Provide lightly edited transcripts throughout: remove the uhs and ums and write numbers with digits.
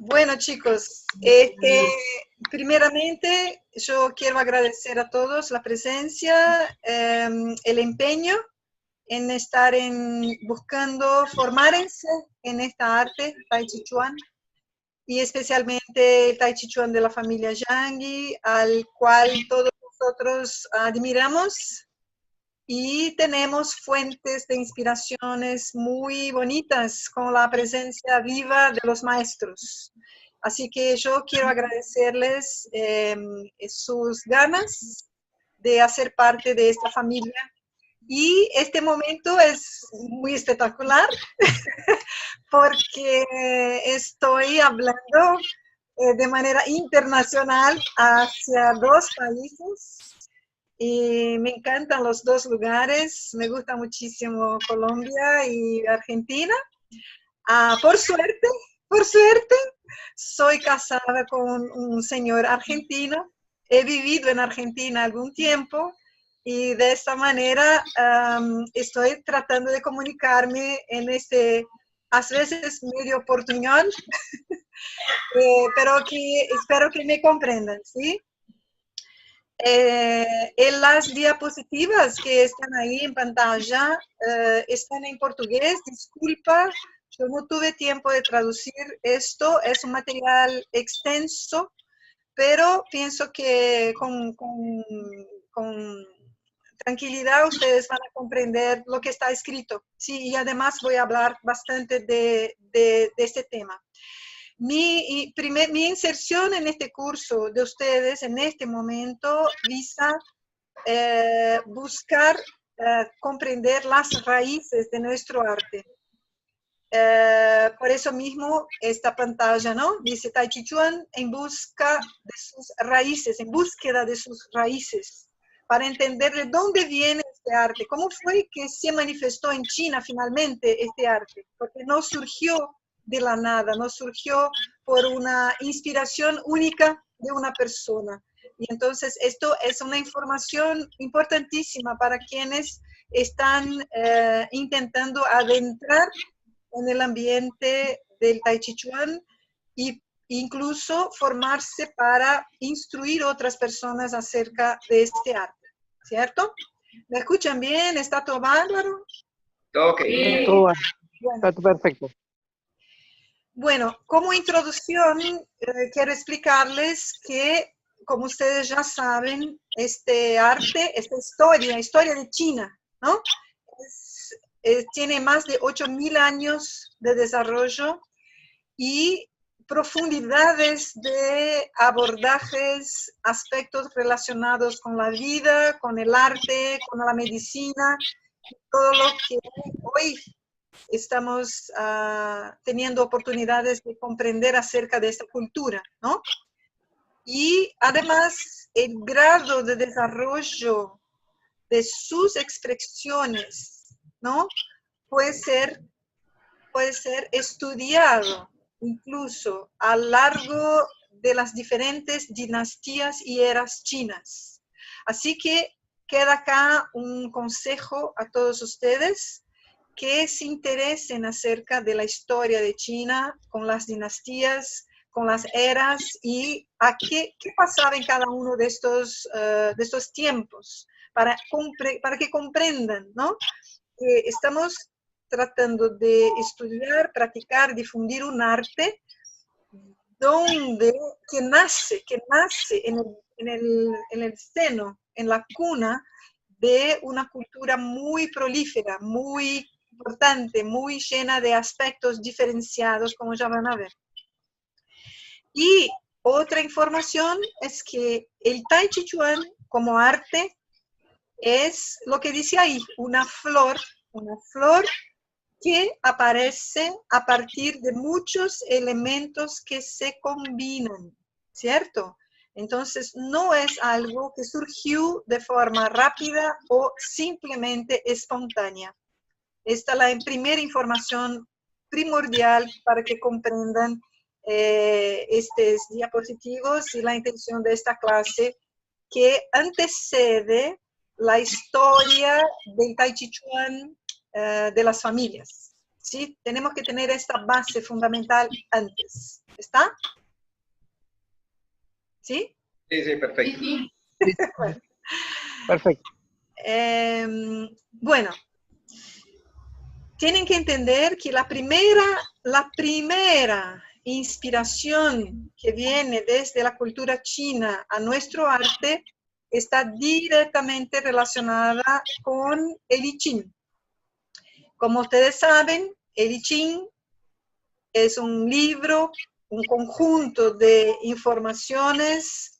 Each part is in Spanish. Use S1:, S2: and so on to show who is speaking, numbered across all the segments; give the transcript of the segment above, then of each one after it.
S1: Bueno, chicos, primeramente yo quiero agradecer a todos la presencia, el empeño en estar buscando formarse en esta arte Tai Chi Chuan y especialmente el Tai Chi Chuan de la familia Yangui, al cual todos nosotros admiramos y tenemos fuentes de inspiraciones muy bonitas con la presencia viva de los maestros. Así que yo quiero agradecerles sus ganas de hacer parte de esta familia. Y este momento es muy espectacular porque estoy hablando de manera internacional hacia dos países y me encantan los dos lugares, me gusta muchísimo Colombia y Argentina. Por suerte, soy casada con un señor argentino, he vivido en Argentina algún tiempo y de esta manera estoy tratando de comunicarme en este, a veces medio portuñol, pero que espero que me comprendan, ¿sí? En las diapositivas que están ahí en pantalla están en portugués, disculpa, yo no tuve tiempo de traducir esto, es un material extenso, pero pienso que con tranquilidad ustedes van a comprender lo que está escrito. Sí, y además voy a hablar bastante de este tema. Mi inserción en este curso de ustedes en este momento visa buscar comprender las raíces de nuestro arte. Por eso mismo esta pantalla, ¿no? Dice Tai Chi Chuan en busca de sus raíces, en búsqueda de sus raíces, para entender de dónde viene este arte, cómo fue que se manifestó en China finalmente este arte, porque no surgió de la nada, no surgió por una inspiración única de una persona. Y entonces esto es una información importantísima para quienes están intentando adentrar en el ambiente del Tai Chi Chuan e incluso formarse para instruir otras personas acerca de este arte, ¿cierto? ¿Me escuchan bien? ¿Está todo bárbaro?
S2: Todo ok.
S3: Sí. Todo va.
S1: Bueno.
S3: Está perfecto.
S1: Bueno, como introducción, quiero explicarles que, como ustedes ya saben, este arte, esta historia de China, ¿no? Tiene más de 8.000 años de desarrollo y profundidades de abordajes, aspectos relacionados con la vida, con el arte, con la medicina, todo lo que hoy estamos teniendo oportunidades de comprender acerca de esta cultura, ¿no? Y además el grado de desarrollo de sus expresiones, ¿no? Puede ser estudiado incluso a lo largo de las diferentes dinastías y eras chinas. Así que queda acá un consejo a todos ustedes que se interesen acerca de la historia de China con las dinastías, con las eras y a qué pasaba en cada uno de estos tiempos, para que comprendan, ¿no? Que estamos tratando de estudiar, practicar, difundir un arte que nace en el seno, en la cuna de una cultura muy prolífera, muy importante, muy llena de aspectos diferenciados, como ya van a ver. Y otra información es que el Tai Chi Chuan como arte es lo que dice ahí, una flor que aparece a partir de muchos elementos que se combinan, ¿cierto? Entonces, no es algo que surgió de forma rápida o simplemente espontánea. Esta es la primera información primordial para que comprendan estos diapositivos y la intención de esta clase que antecede la historia del Tai Chi Chuan de las familias, ¿sí? Tenemos que tener esta base fundamental antes. ¿Está? ¿Sí?
S2: Sí, sí, perfecto.
S1: Bueno.
S3: Perfecto.
S1: Bueno, tienen que entender que la primera inspiración que viene desde la cultura china a nuestro arte está directamente relacionada con el I Ching. Como ustedes saben, el I Ching es un libro, un conjunto de informaciones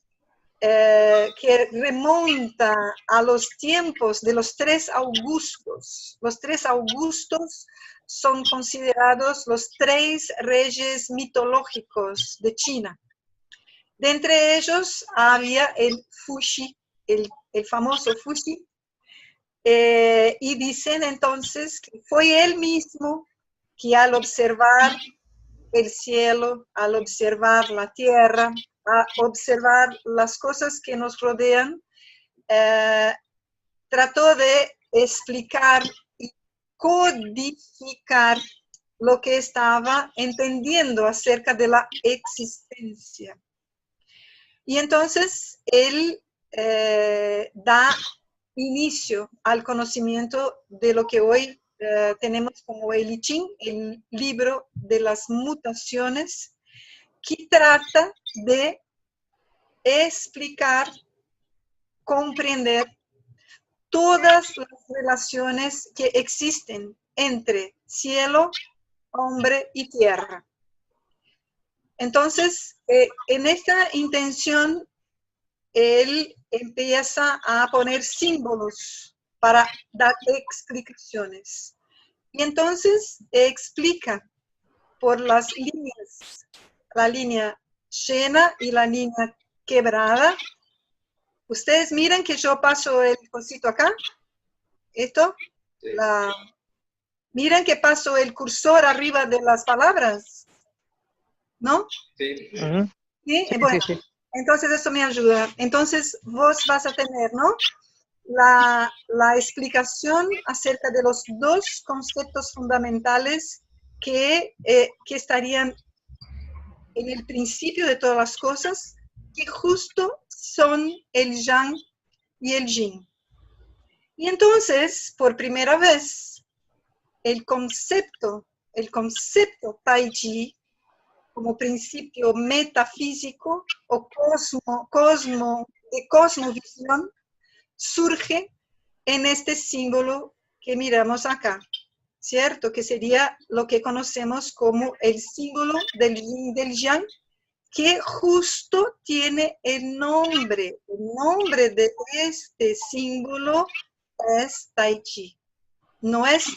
S1: que remonta a los tiempos de los 3 Augustos. Los 3 Augustos son considerados los 3 reyes mitológicos de China. De entre ellos había el Fuxi, el famoso Fuxi, y dicen entonces que fue él mismo que al observar el cielo, al observar la tierra, a observar las cosas que nos rodean, trató de explicar y codificar lo que estaba entendiendo acerca de la existencia. Y entonces él da inicio al conocimiento de lo que hoy tenemos como el I Ching, el libro de las mutaciones, que trata de explicar, comprender todas las relaciones que existen entre cielo, hombre y tierra. Entonces, en esta intención, él empieza a poner símbolos para dar explicaciones. Y entonces explica por las líneas, la línea llena y la línea quebrada. Ustedes miren que yo paso el cosito acá, esto,
S2: Sí.
S1: miren que paso el cursor arriba de las palabras, ¿no?
S2: Sí.
S3: Ujú.
S1: ¿Sí?
S3: Sí,
S1: Bueno,
S3: sí, sí.
S1: entonces eso me ayuda. Entonces vos vas a tener, ¿no?, la explicación acerca de los 2 conceptos fundamentales que estarían en el principio de todas las cosas, que justo son el Yang y el Yin. Y entonces, por primera vez, el concepto Tai Chi, como principio metafísico o de cosmovisión, surge en este símbolo que miramos acá, ¿cierto? Que sería lo que conocemos como el símbolo del Yin y del Yang, que justo tiene el nombre. El nombre de este símbolo es Tai Chi. No es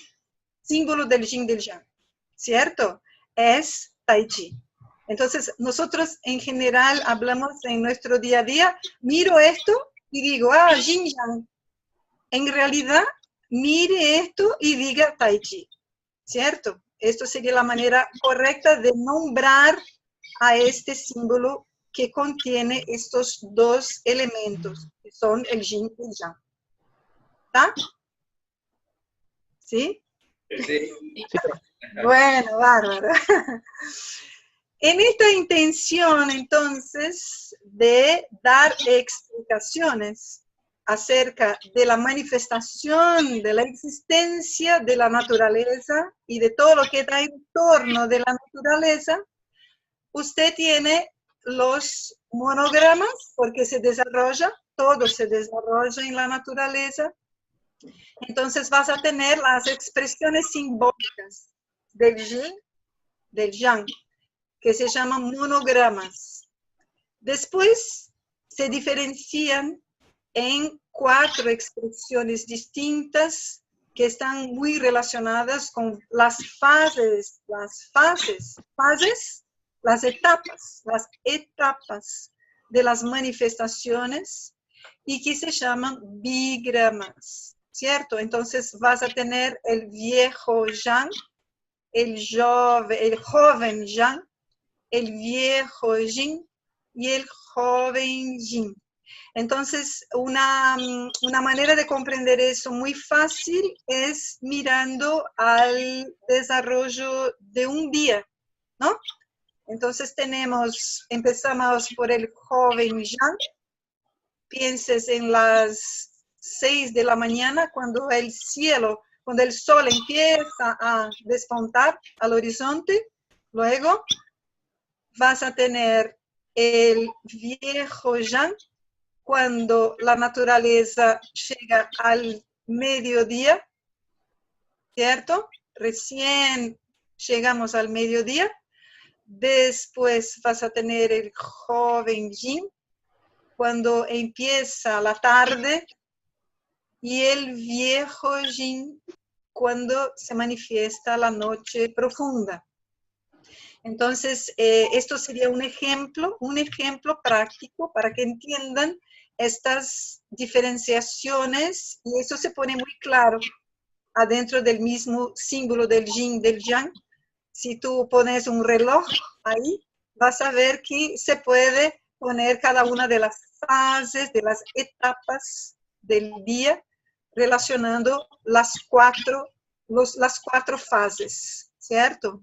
S1: símbolo del Yin y del Yang, ¿cierto? Es Tai Chi. Entonces, nosotros en general hablamos en nuestro día a día, miro esto y digo, Yin Yang. En realidad, mire esto y diga Tai Chi, ¿cierto? Esto sería la manera correcta de nombrar a este símbolo que contiene estos 2 elementos, que son el Yin y el Yang. ¿Está? ¿Sí?
S2: Sí.
S1: Bueno, bárbaro. En esta intención, entonces, de dar explicaciones acerca de la manifestación de la existencia de la naturaleza y de todo lo que está en torno de la naturaleza, usted tiene los monogramas, porque todo se desarrolla en la naturaleza. Entonces vas a tener las expresiones simbólicas del Yin, del Yang, que se llaman monogramas. Después se diferencian en 4 expresiones distintas que están muy relacionadas con las etapas de las manifestaciones, y que se llaman bigramas, ¿cierto? Entonces vas a tener el viejo Yang, el joven Yang, el viejo Yin y el joven Yin. Entonces, una manera de comprender eso muy fácil es mirando al desarrollo de un día, ¿no? Entonces empezamos por el joven Yang. Pienses en las 6 de la mañana cuando el sol empieza a despuntar al horizonte. Luego vas a tener el viejo Yang cuando la naturaleza llega al mediodía, ¿cierto? Recién llegamos al mediodía. Después vas a tener el joven Yin cuando empieza la tarde y el viejo Yin cuando se manifiesta la noche profunda. Entonces, esto sería un ejemplo práctico para que entiendan estas diferenciaciones, y eso se pone muy claro adentro del mismo símbolo del yin, del yang. Si tú pones un reloj ahí, vas a ver que se puede poner cada una de las fases, de las etapas del día, relacionando las cuatro fases, ¿cierto?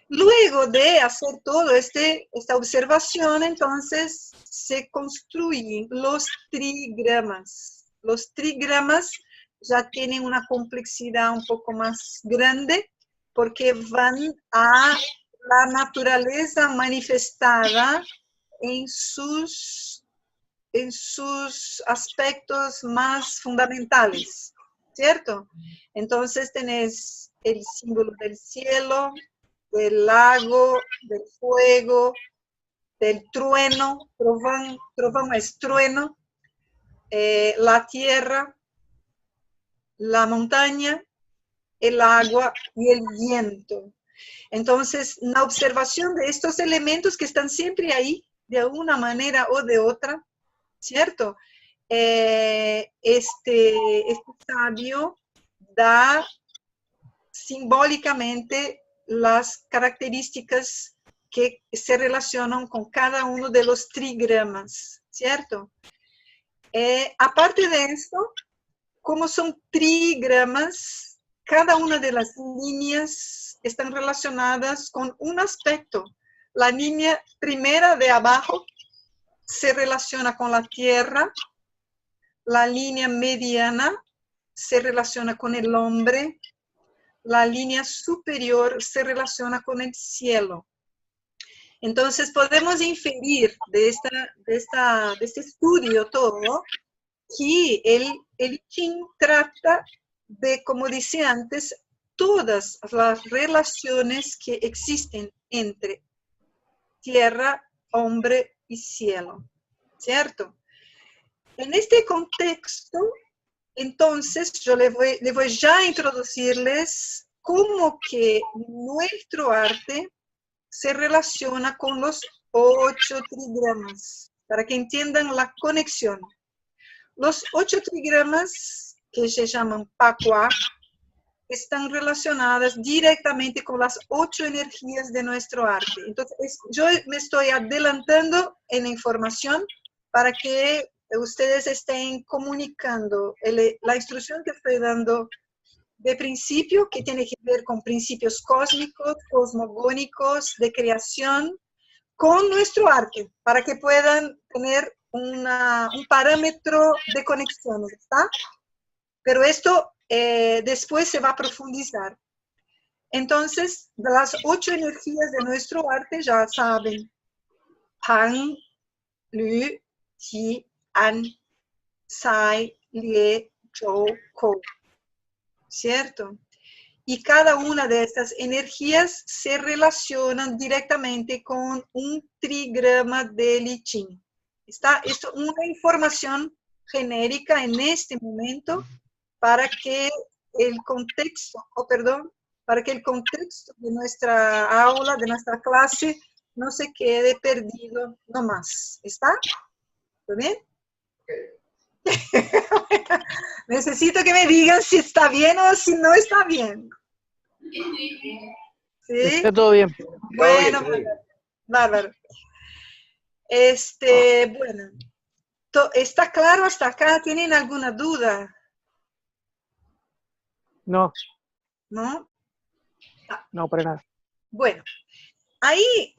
S1: Luego de hacer toda esta observación, entonces se construyen los trigramas. Los trigramas ya tienen una complejidad un poco más grande porque van a la naturaleza manifestada en sus aspectos más fundamentales, ¿cierto? Entonces tenés el símbolo del cielo, del lago, del fuego, del trueno, trovão es trueno, la tierra, la montaña, el agua y el viento. Entonces, la observación de estos elementos que están siempre ahí, de alguna manera o de otra, ¿cierto? Este sabio da simbólicamente las características que se relacionan con cada uno de los trigramas, ¿cierto? Aparte de esto, como son trigramas, cada una de las líneas están relacionadas con un aspecto. La línea primera de abajo se relaciona con la tierra, la línea mediana se relaciona con el hombre, la línea superior se relaciona con el cielo. Entonces podemos inferir de este estudio todo que el I Ching trata de, como decía antes, todas las relaciones que existen entre tierra, hombre y cielo, ¿cierto? En este contexto, entonces, yo le voy ya a introducirles cómo que nuestro arte se relaciona con los 8 trigramas, para que entiendan la conexión. Los 8 trigramas, que se llaman Pakwa, están relacionadas directamente con las 8 energías de nuestro arte. Entonces, yo me estoy adelantando en la información para que ustedes estén comunicando la instrucción que estoy dando de principio, que tiene que ver con principios cósmicos, cosmogónicos, de creación, con nuestro arte, para que puedan tener un parámetro de conexiones, ¿está? Pero esto después se va a profundizar. Entonces, las 8 energías de nuestro arte ya saben: Han, Lu, Ti, An, Sai, Lie, Zhou, Kou, ¿cierto? Y cada una de estas energías se relacionan directamente con un trigrama del I Ching. Está esto una información genérica en este momento para que el contexto, para que el contexto de nuestra aula, de nuestra clase, no se quede perdido nomás. ¿Está? ¿Todo bien? Necesito que me digan si está bien o si no está bien. ¿Sí?
S2: Está todo bien.
S1: Bueno, bárbaro. Bueno, ¿está claro hasta acá? ¿Tienen alguna duda?
S2: No,
S1: ¿No?
S2: no, para nada.
S1: Bueno, ahí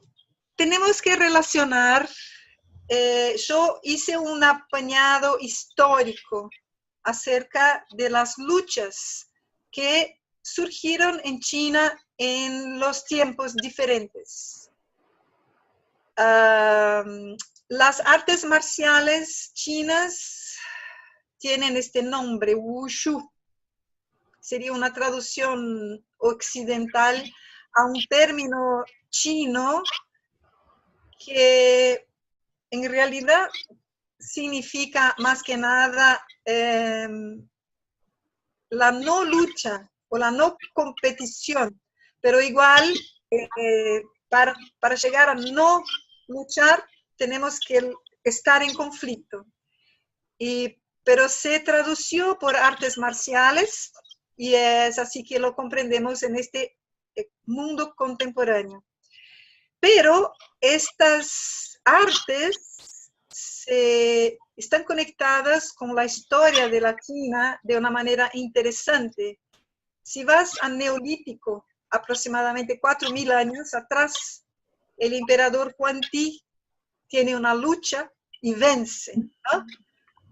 S1: tenemos que relacionar, yo hice un apañado histórico acerca de las luchas que surgieron en China en los tiempos diferentes. Las artes marciales chinas tienen este nombre, Wushu. Sería una traducción occidental a un término chino que en realidad significa más que nada la no lucha o la no competición, pero igual para llegar a no luchar tenemos que estar en conflicto. Pero se tradució por artes marciales y es así que lo comprendemos en este mundo contemporáneo. Pero estas artes están conectadas con la historia de la China de una manera interesante. Si vas al Neolítico, aproximadamente 4.000 años atrás, el emperador Huan Ti tiene una lucha y vence, ¿no?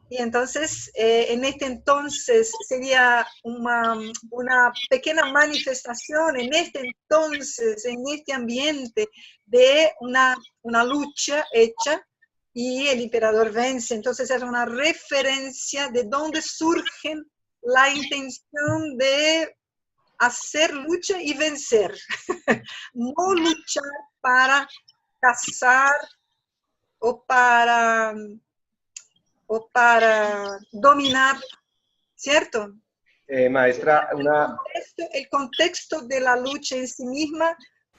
S1: Y entonces, en este entonces sería una pequeña manifestación, en este entonces, en este ambiente de una lucha hecha y el emperador vence. Entonces es una referencia de dónde surge la intención de hacer lucha y vencer. No luchar para cazar o para dominar, ¿cierto?
S2: Maestra,
S1: el contexto de la lucha en sí misma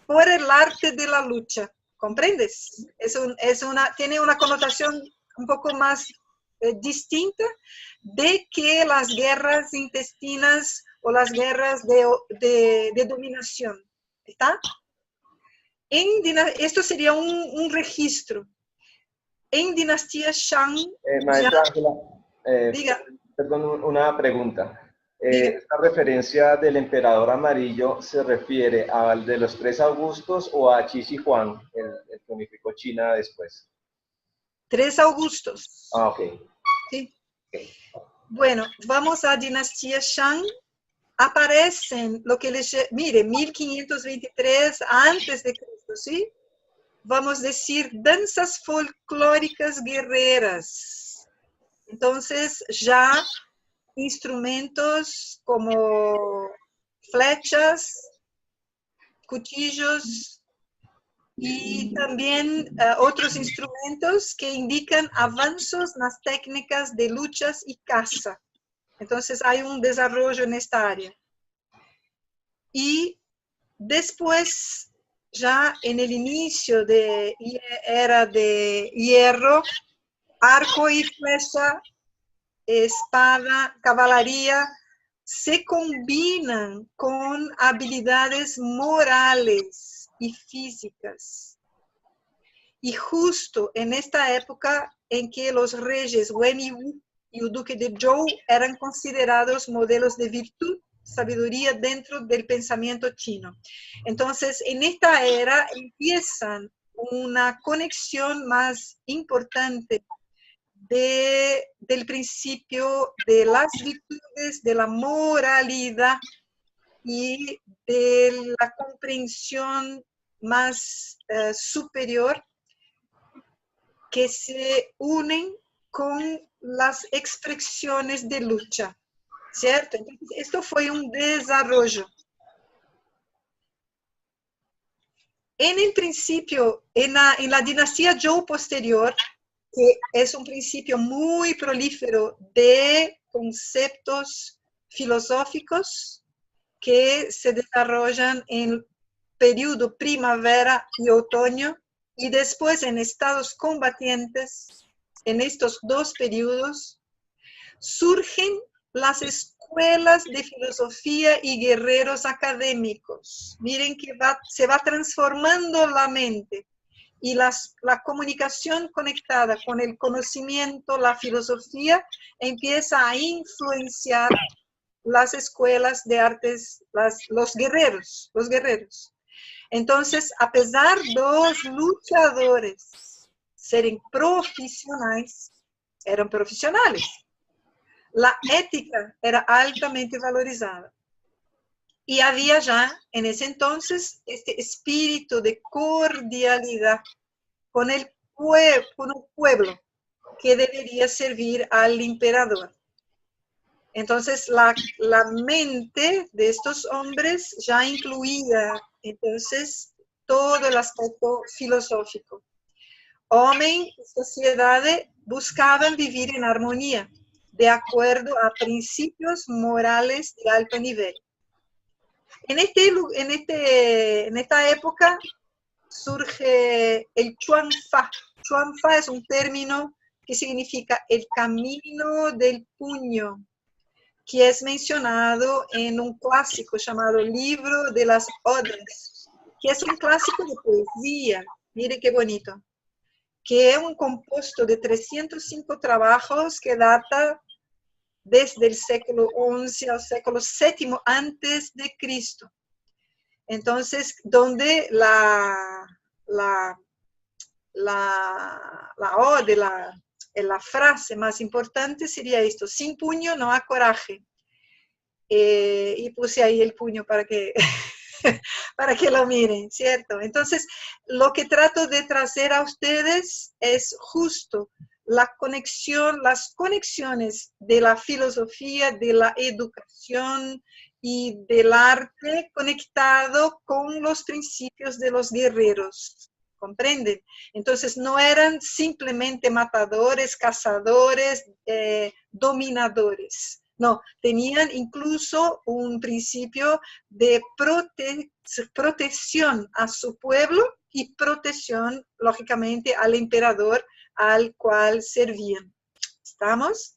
S1: por el arte de la lucha, ¿comprendes? Tiene una connotación un poco más distinta de que las guerras intestinas o las guerras de dominación, ¿está? Esto sería un registro. En dinastía Shang...
S2: maestra,
S1: diga.
S2: Perdón, una pregunta. ¿Esta referencia del emperador amarillo se refiere al de los 3 Augustos o a Qi Shi Huang, el que unificó China después?
S1: 3 Augustos.
S2: Ah, ok.
S1: Sí. Okay. Bueno, vamos a dinastía Shang. Aparecen lo que les... Mire, 1523 antes de Cristo, ¿sí? Vamos a decir, danzas folclóricas guerreras. Entonces, ya instrumentos como flechas, cuchillos y también otros instrumentos que indican avances en las técnicas de luchas y caza. Entonces, hay un desarrollo en esta área. Y después, ya en el inicio de era de hierro, arco y flecha, espada, caballería, se combinan con habilidades morales y físicas. Y justo en esta época en que los reyes Wen y Wu y el duque de Zhou eran considerados modelos de virtud, sabiduría dentro del pensamiento chino. Entonces, en esta era empiezan una conexión más importante del principio de las virtudes, de la moralidad y de la comprensión más superior que se unen con las expresiones de lucha, ¿cierto? Entonces, esto fue un desarrollo. En el principio, en la dinastía Zhou posterior, que es un principio muy prolífero de conceptos filosóficos que se desarrollan en el periodo primavera y otoño, y después en estados combatientes, en estos dos periodos, surgen las escuelas de filosofía y guerreros académicos. Miren que se va transformando la mente. Y la comunicación conectada con el conocimiento, la filosofía, empieza a influenciar las escuelas de artes, los guerreros. Entonces, a pesar de los luchadores serem profissionais, eran profesionales. La ética era altamente valorizada. Y había ya en ese entonces este espíritu de cordialidad con el pueblo que debería servir al emperador. Entonces la mente de estos hombres ya incluía entonces todo el aspecto filosófico. Hombre y sociedad buscaban vivir en armonía, de acuerdo a principios morales de alto nivel. En esta época surge el Chuanfa. Chuanfa es un término que significa el camino del puño, que es mencionado en un clásico llamado Libro de las Odas, que es un clásico de poesía. Mire qué bonito. Que es un compuesto de 305 trabajos que data desde el século XI al século VII antes de Cristo. Entonces, donde la ode, la frase más importante sería esto: sin puño no hay coraje. Y puse ahí el puño para que, para que lo miren, ¿cierto? Entonces, lo que trato de traer a ustedes es justo la conexión, las conexiones de la filosofía, de la educación y del arte conectado con los principios de los guerreros. ¿Comprenden? Entonces no eran simplemente matadores, cazadores, dominadores. No, tenían incluso un principio de protección a su pueblo y protección, lógicamente, al emperador al cual servían. ¿Estamos?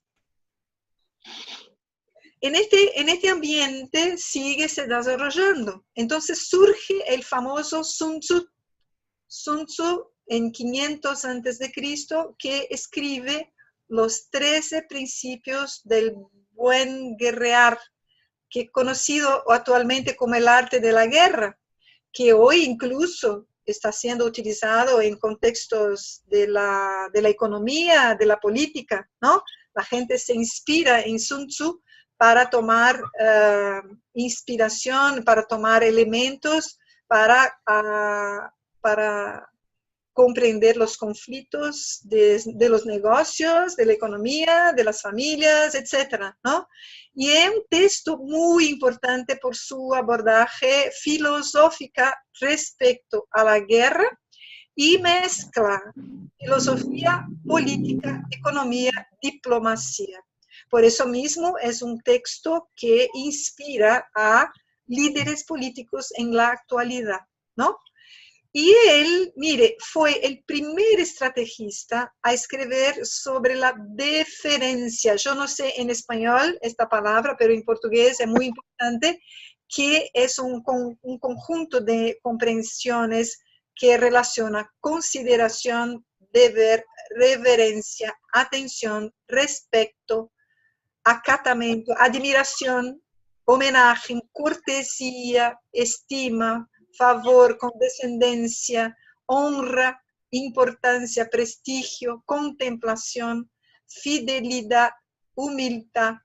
S1: En este ambiente sigue se desarrollando. Entonces surge el famoso Sun Tzu. Sun Tzu, en 500 a.C., que escribe los 13 principios del buen guerrear, que es conocido actualmente como el arte de la guerra, que hoy incluso está siendo utilizado en contextos de la economía, de la política, ¿no? La gente se inspira en Sun Tzu para tomar inspiración, para tomar elementos, para comprender los conflictos de los negocios, de la economía, de las familias, etcétera, ¿no? Y es un texto muy importante por su abordaje filosófica respecto a la guerra y mezcla filosofía, política, economía, diplomacia. Por eso mismo es un texto que inspira a líderes políticos en la actualidad, ¿no? Y él, mire, fue el primer estrategista a escribir sobre la deferencia. Yo no sé en español esta palabra, pero en portugués es muy importante, que es un conjunto de comprensiones que relaciona consideración, deber, reverencia, atención, respeto, acatamiento, admiración, homenaje, cortesía, estima, favor, condescendencia, honra, importancia, prestigio, contemplación, fidelidad, humildad.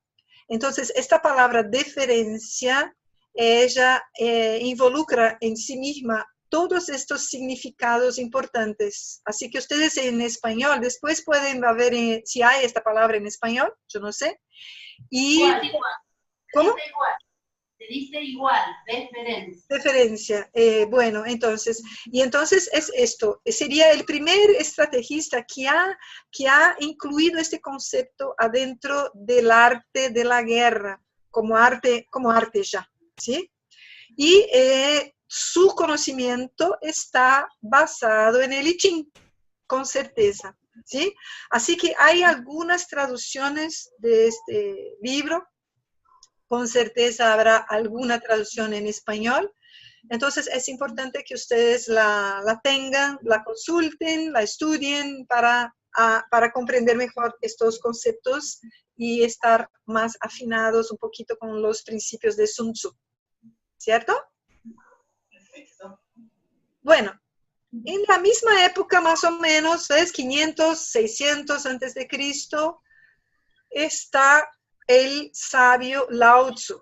S1: Entonces, esta palabra deferencia, ella involucra en sí misma todos estos significados importantes. Así que ustedes en español, después pueden ver si hay esta palabra en español, yo no sé. Y,
S3: igual.
S1: ¿cómo?
S3: Se dice igual, deferencia.
S1: Deferencia. Bueno, entonces es esto, sería el primer estrategista que ha incluido este concepto adentro del arte de la guerra, como arte ya, ¿sí? Y su conocimiento está basado en el I Ching, con certeza, ¿sí? Así que hay algunas traducciones de este libro. Con certeza habrá alguna traducción en español. Entonces es importante que ustedes la tengan, la consulten, la estudien para comprender mejor estos conceptos y estar más afinados un poquito con los principios de Sun Tzu. ¿Cierto?
S3: Perfecto.
S1: Bueno, en la misma época más o menos, ¿ves? 500, 600 antes de Cristo, está el sabio Lao Tzu.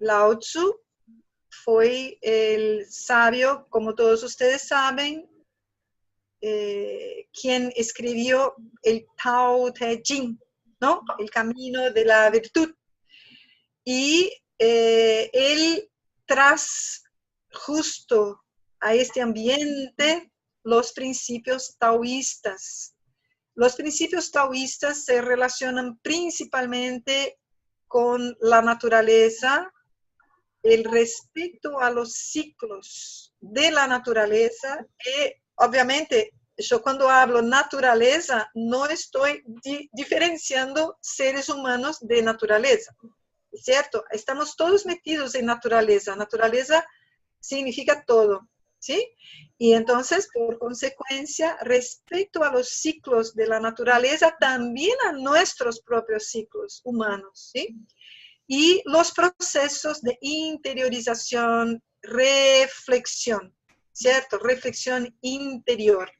S1: Lao Tzu fue el sabio, como todos ustedes saben, quien escribió el Tao Te Ching, ¿no? El camino de la virtud. Y él, tras justo a este ambiente, los principios taoístas. Los principios taoístas se relacionan principalmente con la naturaleza, el respeto a los ciclos de la naturaleza. Obviamente, yo cuando hablo naturaleza, no estoy diferenciando seres humanos de naturaleza, ¿cierto? Estamos todos metidos en naturaleza. Naturaleza significa todo, ¿sí? Y entonces, por consecuencia, respecto a los ciclos de la naturaleza, también a nuestros propios ciclos humanos, ¿sí? Y los procesos de interiorización, reflexión, ¿cierto? Reflexión interior.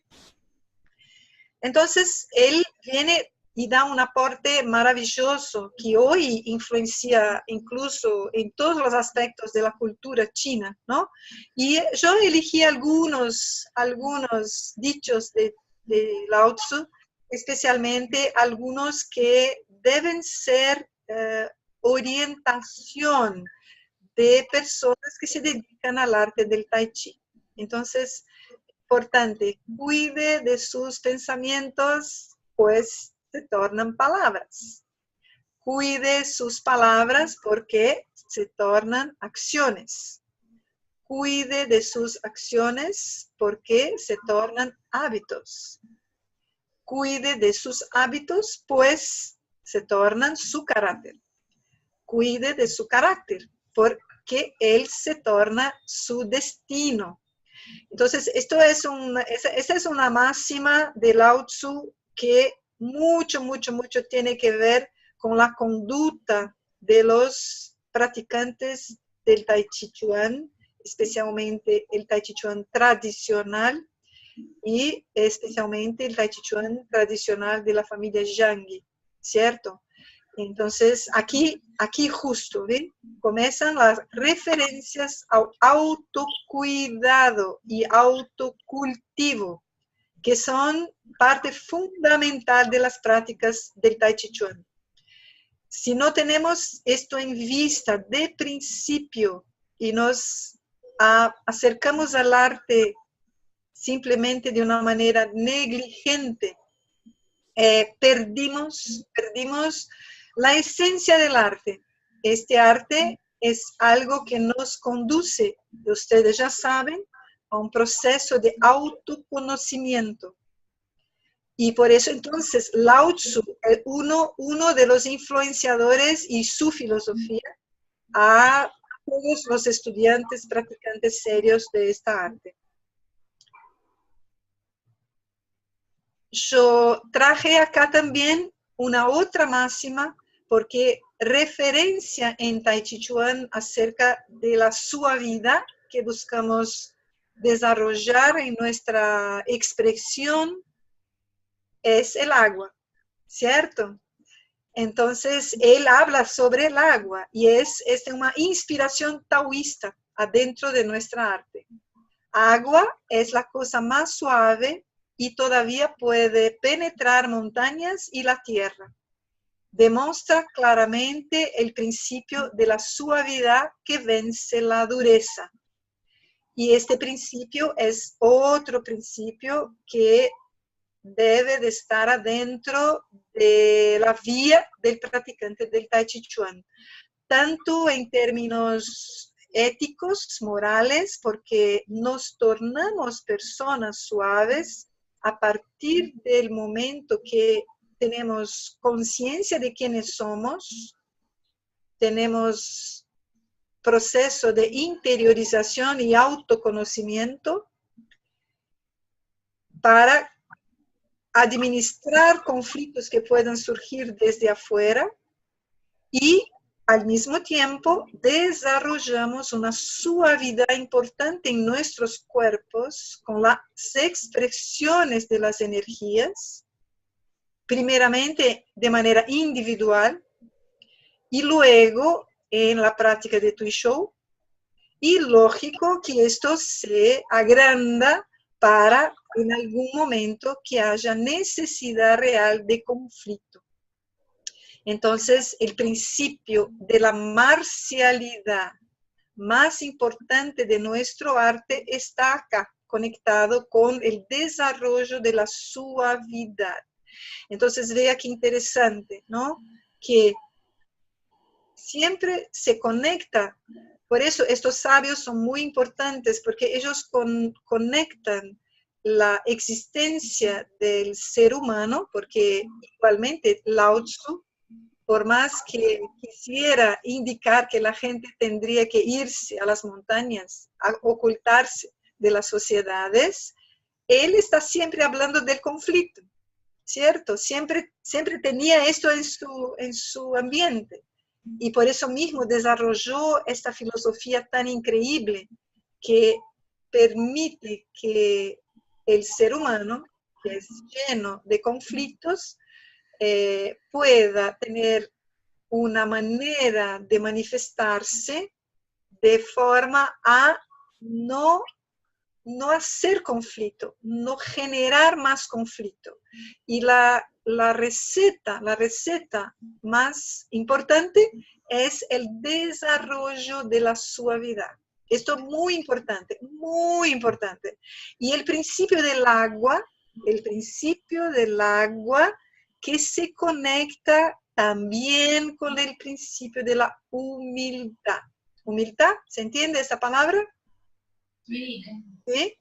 S1: Entonces, él viene y da un aporte maravilloso que hoy influencia incluso en todos los aspectos de la cultura china, ¿no? Y yo elegí algunos dichos de Lao Tzu, especialmente algunos que deben ser orientación de personas que se dedican al arte del Tai Chi. Entonces, importante, cuide de sus pensamientos, pues se tornan palabras. Cuide sus palabras porque se tornan acciones. Cuide de sus acciones porque se tornan hábitos. Cuide de sus hábitos, pues se tornan su carácter. Cuide de su carácter, porque él se torna su destino. Entonces, esa es una máxima de Lao Tzu que mucho tiene que ver con la conducta de los practicantes del Tai Chi Chuan, especialmente el Tai Chi Chuan tradicional y especialmente el Tai Chi Chuan tradicional de la familia Zhangyi, ¿cierto? Entonces, aquí justo, ¿ven? Comienzan las referencias al autocuidado y autocultivo, que son parte fundamental de las prácticas del Tai Chi Chuan. Si no tenemos esto en vista de principio y nos acercamos al arte simplemente de una manera negligente, perdimos la esencia del arte. Este arte es algo que nos conduce, ustedes ya saben, a un proceso de autoconocimiento. Y por eso entonces Lao Tzu, uno de los influenciadores y su filosofía a todos los estudiantes practicantes serios de esta arte. Yo traje acá también una otra máxima porque referencia en Tai Chi Chuan acerca de la suavidad que buscamos desarrollar en nuestra expresión es el agua, ¿cierto? Entonces, él habla sobre el agua y es una inspiración taoísta adentro de nuestra arte. Agua es la cosa más suave y todavía puede penetrar montañas y la tierra. Demuestra claramente el principio de la suavidad que vence la dureza. Y este principio es otro principio que debe de estar adentro de la vía del practicante del Tai Chi Chuan, tanto en términos éticos, morales, porque nos tornamos personas suaves a partir del momento que tenemos conciencia de quiénes somos, tenemos proceso de interiorización y autoconocimiento para administrar conflictos que puedan surgir desde afuera y al mismo tiempo desarrollamos una suavidad importante en nuestros cuerpos con las expresiones de las energías, primeramente de manera individual y luego en la práctica de Tuishou. Y lógico que esto se agranda para en algún momento que haya necesidad real de conflicto. Entonces, el principio de la marcialidad más importante de nuestro arte está acá, conectado con el desarrollo de la suavidad. Entonces, vea qué interesante, ¿no? Que siempre se conecta. Por eso estos sabios son muy importantes, porque ellos conectan la existencia del ser humano, porque igualmente Lao Tzu, por más que quisiera indicar que la gente tendría que irse a las montañas, a ocultarse de las sociedades, él está siempre hablando del conflicto, ¿cierto? Siempre tenía esto en su ambiente. Y por eso mismo desarrolló esta filosofía tan increíble que permite que el ser humano, que es lleno de conflictos, pueda tener una manera de manifestarse de forma a no hacer conflicto, no generar más conflicto. Y la receta más importante es el desarrollo de la suavidad. Esto es muy importante, muy importante. Y el principio del agua que se conecta también con el principio de la humildad. ¿Humildad? ¿Se entiende esta palabra?
S3: Sí.
S1: ¿Sí?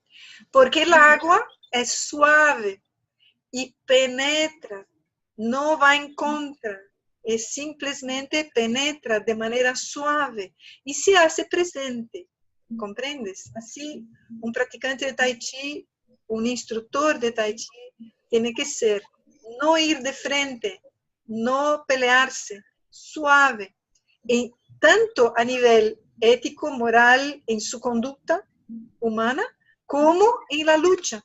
S1: Porque el agua es suave y penetra, no va en contra, es simplemente penetra de manera suave y se hace presente, ¿comprendes? Así, un practicante de Tai Chi, un instructor de Tai Chi, tiene que ser, no ir de frente, no pelearse, suave, y tanto a nivel ético, moral, en su conducta humana, como en la lucha.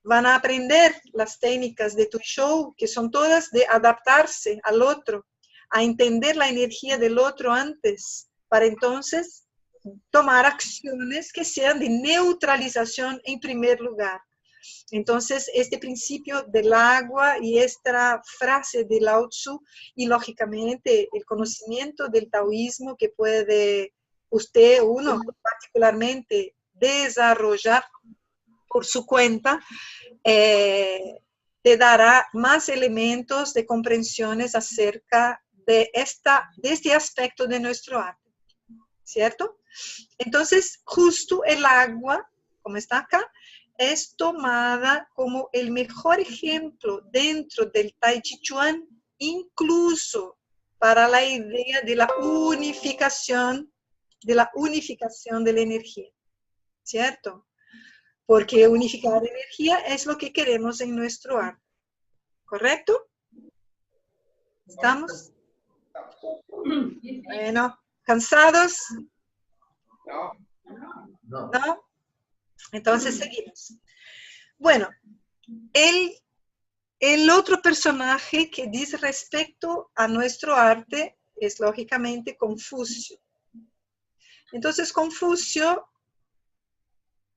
S1: Van a aprender las técnicas de Tuishou, que son todas de adaptarse al otro, a entender la energía del otro antes, para entonces tomar acciones que sean de neutralización en primer lugar. Entonces, este principio del agua y esta frase de Lao Tzu, y lógicamente el conocimiento del taoísmo que puede uno particularmente desarrollar por su cuenta, te dará más elementos de comprensiones acerca de este aspecto de nuestro arte, ¿cierto? Entonces, justo el agua, como está acá, es tomada como el mejor ejemplo dentro del Tai Chi Chuan, incluso para la idea de la unificación de la energía, ¿cierto? Porque unificar energía es lo que queremos en nuestro arte. ¿Correcto? ¿Estamos? Bueno, ¿cansados? ¿No? Entonces seguimos. Bueno, el otro personaje que dice respecto a nuestro arte es lógicamente Confucio. Entonces Confucio,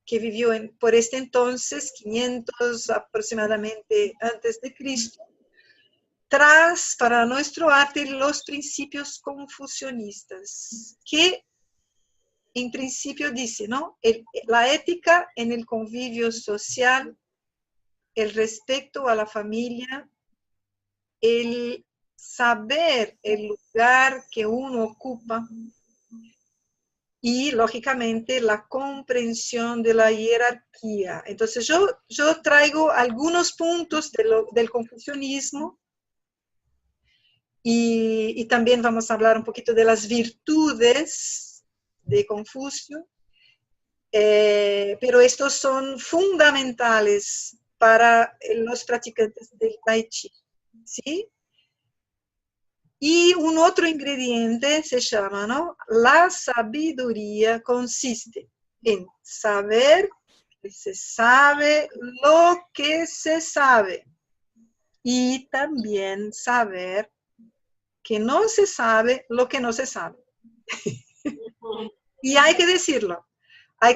S1: que vivió por este entonces, 500 aproximadamente antes de Cristo, tras para nuestro arte los principios confucionistas, que en principio dice, ¿no? La ética en el convivio social, el respeto a la familia, el saber el lugar que uno ocupa y, lógicamente, la comprensión de la jerarquía. Entonces, yo traigo algunos puntos del confucianismo y también vamos a hablar un poquito de las virtudes de Confucio, pero estos son fundamentales para los practicantes del Tai Chi, ¿sí? Y un otro ingrediente se llama, ¿no? La sabiduría consiste en saber que se sabe lo que se sabe y también saber que no se sabe lo que no se sabe. Y hay que decirlo, hay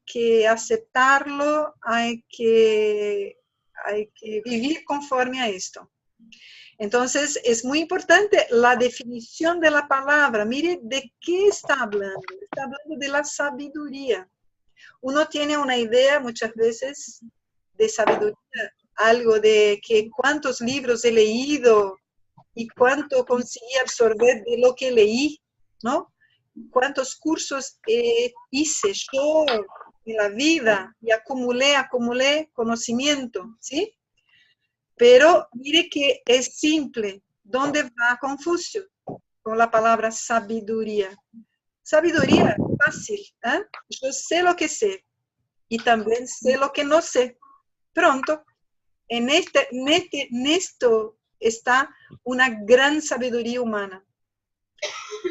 S1: que aceptarlo, hay que vivir conforme a esto. Entonces, es muy importante la definición de la palabra. Mire, ¿de qué está hablando? Está hablando de la sabiduría. Uno tiene una idea muchas veces de sabiduría, algo de que cuántos libros he leído y cuánto conseguí absorber de lo que leí, ¿no? Cuántos cursos hice yo en la vida y acumulé conocimiento, ¿sí? Pero mire que es simple. ¿Dónde va Confucio? Con la palabra sabiduría. Sabiduría, fácil. ¿Eh? Yo sé lo que sé y también sé lo que no sé. Pronto, en esto está una gran sabiduría humana.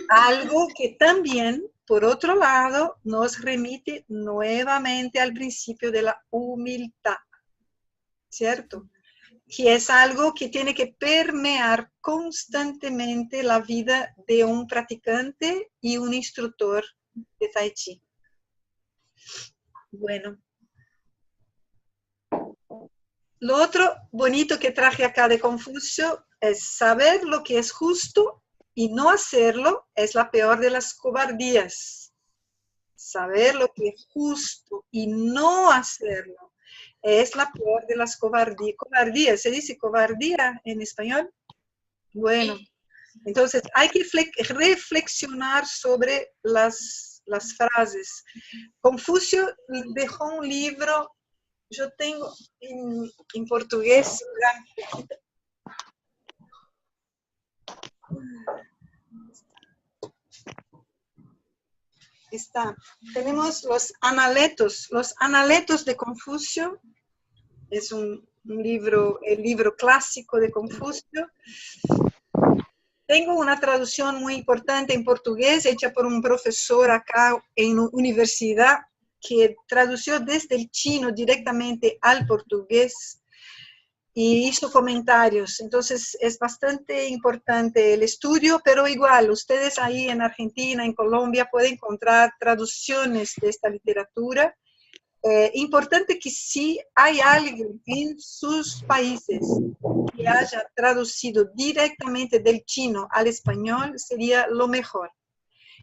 S1: Algo que también, por otro lado, nos remite nuevamente al principio de la humildad, ¿cierto? Que es algo que tiene que permear constantemente la vida de un practicante y un instructor de Tai Chi. Bueno. Lo otro bonito que traje acá de Confucio es saber lo que es justo y no hacerlo es la peor de las cobardías. Saber lo que es justo y no hacerlo es la peor de las cobardías. Cobardía, ¿se dice cobardía en español? Bueno, entonces hay que reflexionar sobre las frases. Confucio dejó un libro, yo tengo en portugués. Tenemos los analetos de Confucio, es un libro, el libro clásico de Confucio. Tengo una traducción muy importante en portugués, hecha por un profesor acá en universidad, que tradució desde el chino directamente al portugués y hizo comentarios. Entonces es bastante importante el estudio, pero igual ustedes ahí en Argentina, en Colombia, pueden encontrar traducciones de esta literatura. Importante que si hay alguien en sus países que haya traducido directamente del chino al español, sería lo mejor.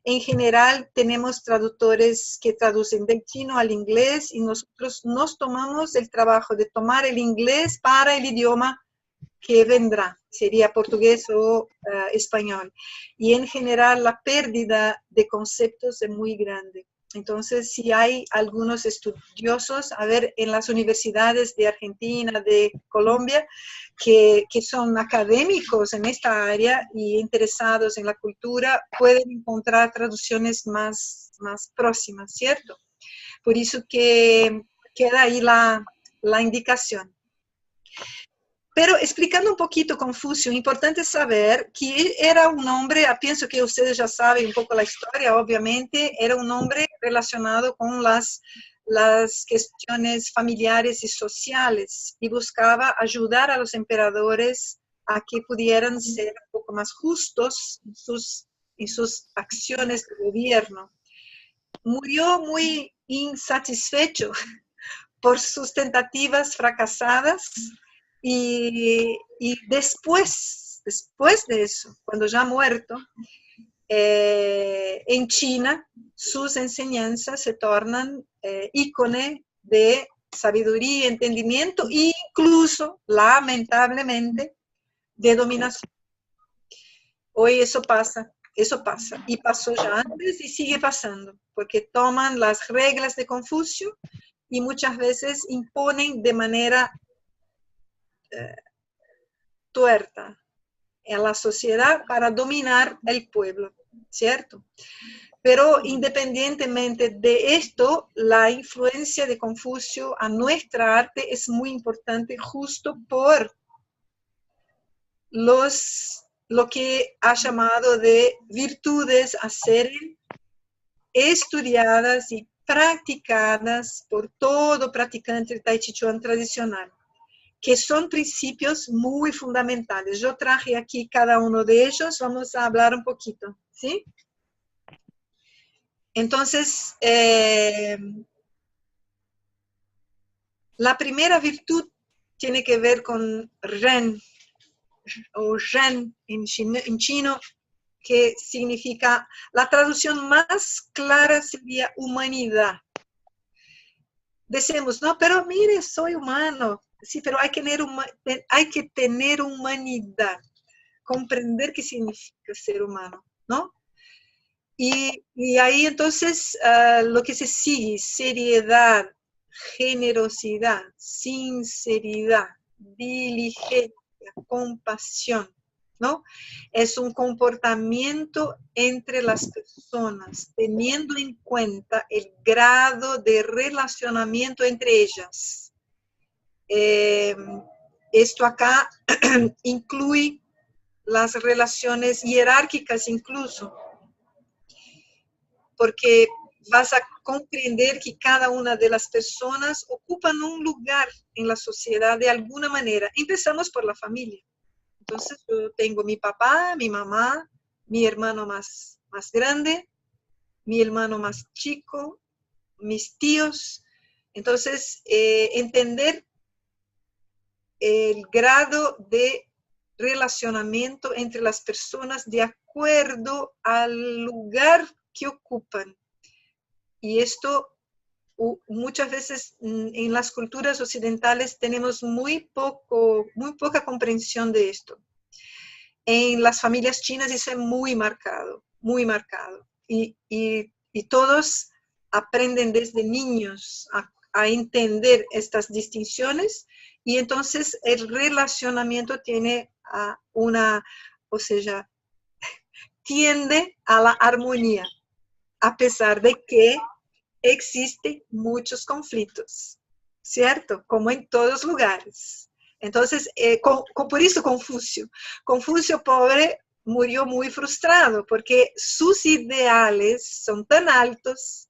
S1: En general, tenemos traductores que traducen del chino al inglés y nosotros nos tomamos el trabajo de tomar el inglés para el idioma que vendrá, sería portugués o español. Y en general, la pérdida de conceptos es muy grande. Entonces, si hay algunos estudiosos, a ver, en las universidades de Argentina, de Colombia, que son académicos en esta área y interesados en la cultura, pueden encontrar traducciones más próximas, ¿cierto? Por eso que queda ahí la indicación. Pero explicando un poquito Confucio, importante saber que era un hombre, pienso que ustedes ya saben un poco la historia, obviamente, era un hombre relacionado con las cuestiones familiares y sociales y buscaba ayudar a los emperadores a que pudieran ser un poco más justos en sus acciones de gobierno. Murió muy insatisfecho por sus tentativas fracasadas. Y después de eso, cuando ya ha muerto, en China sus enseñanzas se tornan ícono de sabiduría, entendimiento e incluso, lamentablemente, de dominación. Hoy eso pasa y pasó ya antes y sigue pasando, porque toman las reglas de Confucio y muchas veces imponen de manera tuerta en la sociedad para dominar el pueblo, ¿cierto? Pero independientemente de esto, la influencia de Confucio a nuestra arte es muy importante justo por los lo que ha llamado de virtudes a ser estudiadas y practicadas por todo practicante del Tai Chi Chuan tradicional, que son principios muy fundamentales. Yo traje aquí cada uno de ellos, vamos a hablar un poquito, ¿sí? Entonces, la primera virtud tiene que ver con Ren, o Ren en chino, que significa, la traducción más clara sería humanidad. Decimos, no, pero mire, soy humano. Sí, pero hay que tener humanidad, comprender qué significa ser humano, ¿no? Y ahí entonces lo que se sigue, seriedad, generosidad, sinceridad, diligencia, compasión, ¿no? Es un comportamiento entre las personas, teniendo en cuenta el grado de relacionamiento entre ellas. Esto acá incluye las relaciones jerárquicas incluso, porque vas a comprender que cada una de las personas ocupan un lugar en la sociedad de alguna manera. Empezamos por la familia. Entonces yo tengo mi papá, mi mamá, mi hermano más grande, mi hermano más chico, mis tíos. Entonces, entender el grado de relacionamiento entre las personas de acuerdo al lugar que ocupan. Y esto muchas veces en las culturas occidentales tenemos muy poca comprensión de esto. En las familias chinas eso es muy marcado, muy marcado. Y todos aprenden desde niños a entender estas distinciones, y entonces el relacionamiento tiene tiende a la armonía, a pesar de que existen muchos conflictos, ¿cierto? Como en todos lugares. Entonces, por eso Confucio pobre murió muy frustrado, porque sus ideales son tan altos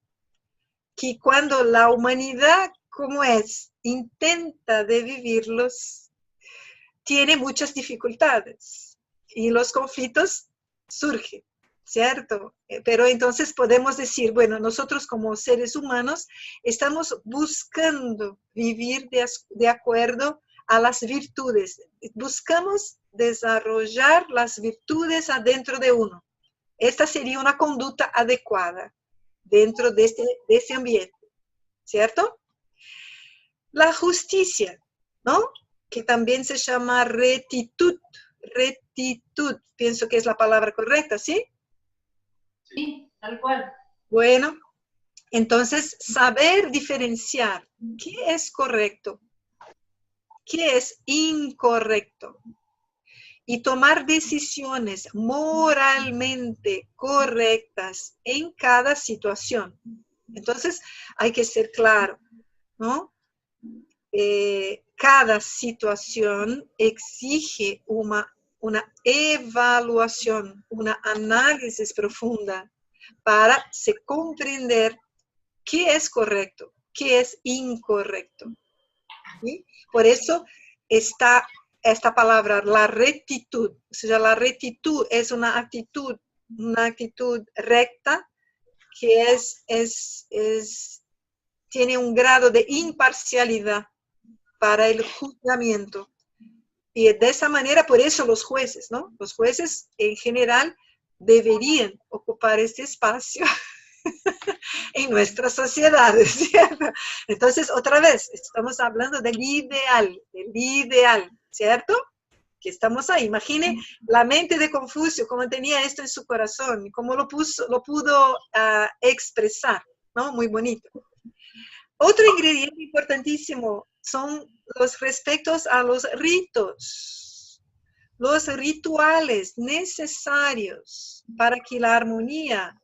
S1: que cuando la humanidad, como es, intenta de vivirlos, tiene muchas dificultades y los conflictos surgen, ¿cierto? Pero entonces podemos decir, bueno, nosotros como seres humanos estamos buscando vivir de acuerdo a las virtudes. Buscamos desarrollar las virtudes adentro de uno. Esta sería una conducta adecuada dentro de ese ambiente, ¿cierto? La justicia, ¿no? Que también se llama rectitud. Rectitud, pienso que es la palabra correcta, ¿sí?
S3: Sí, tal cual.
S1: Bueno, entonces saber diferenciar qué es correcto, qué es incorrecto, y tomar decisiones moralmente correctas en cada situación. Entonces hay que ser claro, ¿no? Cada situación exige una evaluación, una análisis profunda para se comprender qué es correcto, qué es incorrecto. ¿Sí? Por eso está esta palabra, la rectitud. O sea, la rectitud es una actitud recta que tiene un grado de imparcialidad para el juzgamiento. Y de esa manera, por eso los jueces, ¿no? Los jueces en general deberían ocupar este espacio en nuestras sociedades, ¿cierto? Entonces, otra vez, estamos hablando del ideal, ¿cierto? Que estamos ahí. Imagine la mente de Confucio, cómo tenía esto en su corazón, cómo lo pudo expresar, ¿no? Muy bonito. Otro ingrediente importantísimo son los respectos a los ritos, los rituales necesarios para que la armonía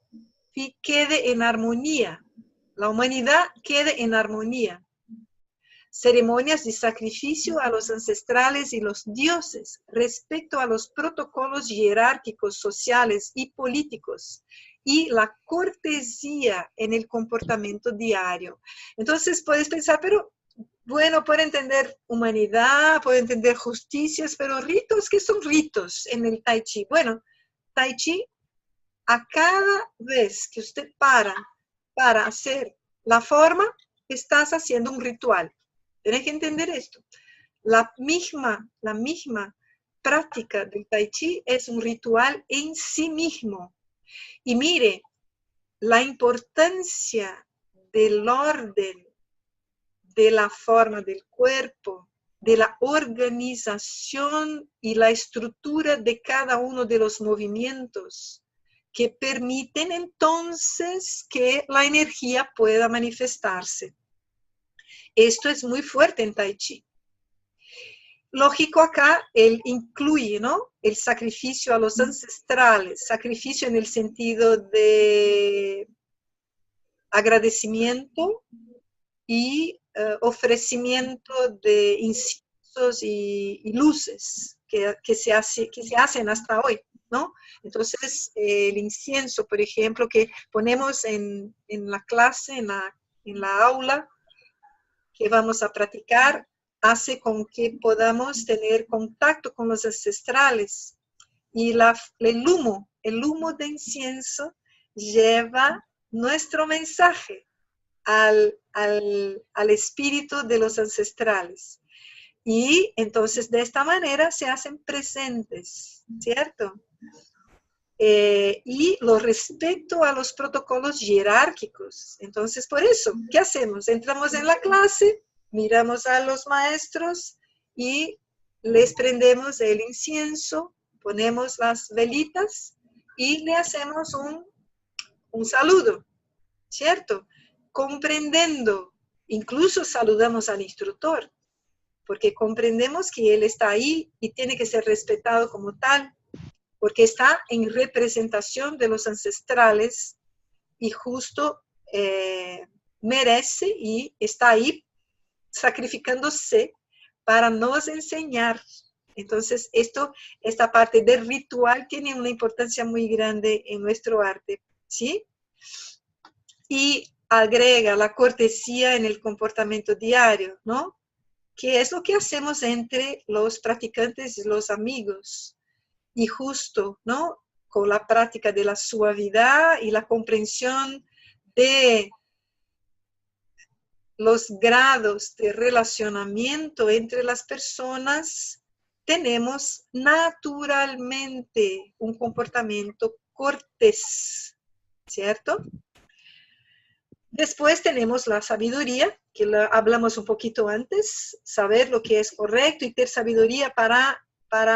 S1: quede en armonía, la humanidad quede en armonía. ceremonias de sacrificio a los ancestrales y los dioses respecto a los protocolos jerárquicos, sociales y políticos, y la cortesía en el comportamiento diario. Entonces puedes pensar, pero bueno, puedo entender humanidad, puedo entender justicias, pero ritos, ¿qué son ritos en el Tai Chi? Bueno, Tai Chi, a cada vez que usted para hacer la forma, estás haciendo un ritual. Tienes que entender esto. La misma práctica del Tai Chi es un ritual en sí mismo. Y mire, la importancia del orden, de la forma del cuerpo, de la organización y la estructura de cada uno de los movimientos que permiten entonces que la energía pueda manifestarse. Esto es muy fuerte en Tai Chi. Lógico, acá él incluye, ¿no?, el sacrificio a los ancestrales, sacrificio en el sentido de agradecimiento y ofrecimiento de inciensos y luces que se hacen hasta hoy, ¿no? Entonces, el incienso, por ejemplo, que ponemos en la clase, en la aula, que vamos a practicar, hace con que podamos tener contacto con los ancestrales. Y el humo de incienso lleva nuestro mensaje al espíritu de los ancestrales. Y entonces de esta manera se hacen presentes, ¿cierto? Y lo respecto a los protocolos jerárquicos. Entonces, por eso, ¿qué hacemos? Entramos en la clase, miramos a los maestros y les prendemos el incienso, ponemos las velitas y le hacemos un saludo, ¿cierto? Comprendiendo, incluso saludamos al instructor, porque comprendemos que él está ahí y tiene que ser respetado como tal, porque está en representación de los ancestrales y justo merece y está ahí sacrificándose para nos enseñar. Entonces, esta parte del ritual tiene una importancia muy grande en nuestro arte, ¿sí? Y agrega la cortesía en el comportamiento diario, ¿no? Que es lo que hacemos entre los practicantes y los amigos. Y justo, ¿no?, con la práctica de la suavidad y la comprensión de los grados de relacionamiento entre las personas, tenemos naturalmente un comportamiento cortés, ¿cierto? Después tenemos la sabiduría, que hablamos un poquito antes, saber lo que es correcto y tener sabiduría para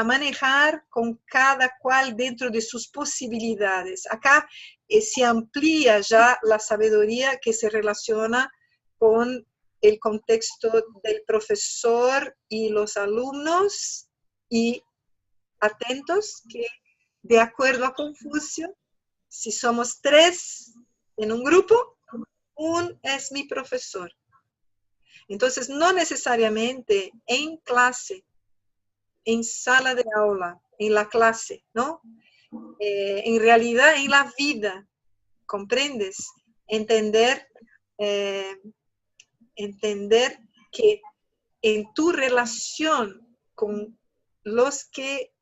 S1: manejar con cada cual dentro de sus posibilidades. Acá se amplía ya la sabiduría que se relaciona con el contexto del profesor y los alumnos, y atentos que, de acuerdo a Confucio, si somos 3 en un grupo, es mi profesor. Entonces, no necesariamente en clase, en sala de aula, en la clase, ¿no? En realidad, en la vida, ¿comprendes? Entender que en tu relación con los que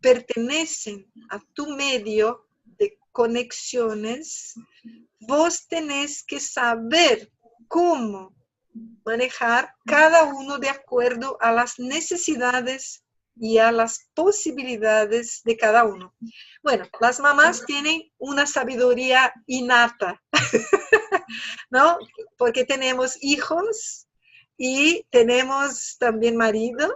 S1: pertenecen a tu medio de conexiones, vos tenés que saber cómo manejar cada uno de acuerdo a las necesidades y a las posibilidades de cada uno. Bueno, las mamás tienen una sabiduría innata, ¿no? Porque tenemos hijos y tenemos también marido.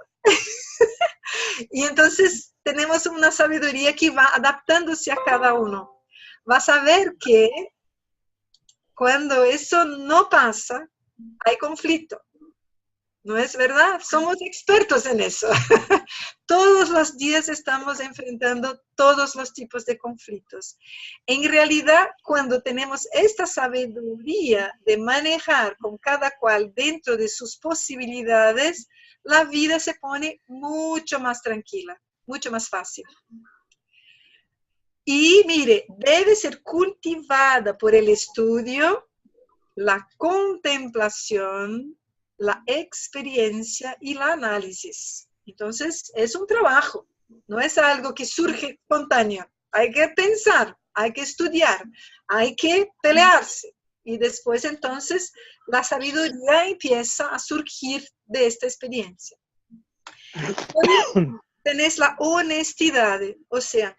S1: Y entonces tenemos una sabiduría que va adaptándose a cada uno. Vas a ver que cuando eso no pasa, hay conflicto. ¿No es verdad? Somos expertos en eso. Todos los días estamos enfrentando todos los tipos de conflictos. En realidad, cuando tenemos esta sabiduría de manejar con cada cual dentro de sus posibilidades, la vida se pone mucho más tranquila, mucho más fácil. Y mire, debe ser cultivada por el estudio, la contemplación, la experiencia y el análisis. Entonces, es un trabajo, no es algo que surge espontáneo. Hay que pensar, hay que estudiar, hay que pelearse. Y después, entonces, la sabiduría empieza a surgir de esta experiencia. Luego, tenés la honestidad, o sea,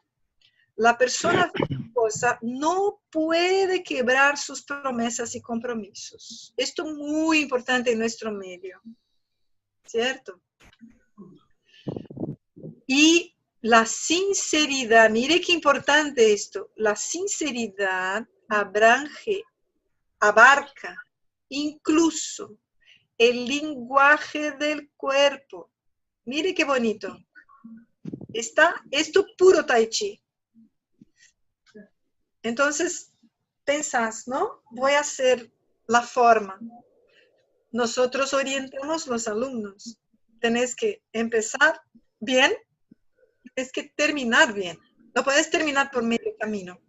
S1: la persona virtuosa no puede quebrar sus promesas y compromisos. Esto es muy importante en nuestro medio, ¿cierto? Y la sinceridad, mire qué importante esto, la sinceridad abarca incluso el lenguaje del cuerpo. Mire qué bonito. Está esto puro Tai Chi. Entonces, pensás, ¿no? Voy a hacer la forma. Nosotros orientamos a los alumnos. Tenés que empezar bien, tienes que terminar bien. No puedes terminar por medio camino.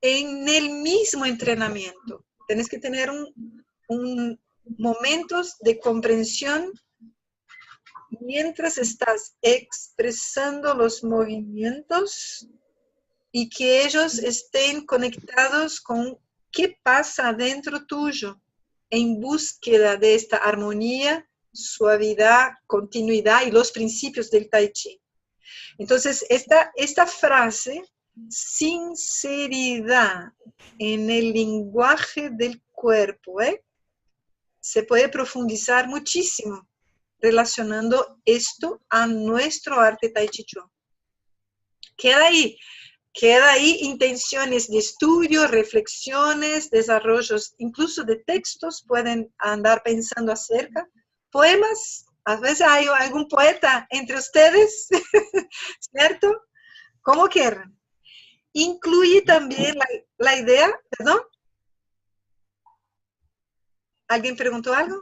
S1: En el mismo entrenamiento, tenés que tener momentos de comprensión mientras estás expresando los movimientos y que ellos estén conectados con qué pasa dentro tuyo en búsqueda de esta armonía, suavidad, continuidad y los principios del Tai Chi. Entonces, esta frase, sinceridad en el lenguaje del cuerpo, se puede profundizar muchísimo relacionando esto a nuestro arte Tai Chi Chuan. Queda ahí intenciones de estudio, reflexiones, desarrollos, incluso de textos, pueden andar pensando acerca. Poemas, a veces hay algún poeta entre ustedes, ¿cierto? Como quieran. Incluye también la idea, ¿perdón? ¿Alguien preguntó algo?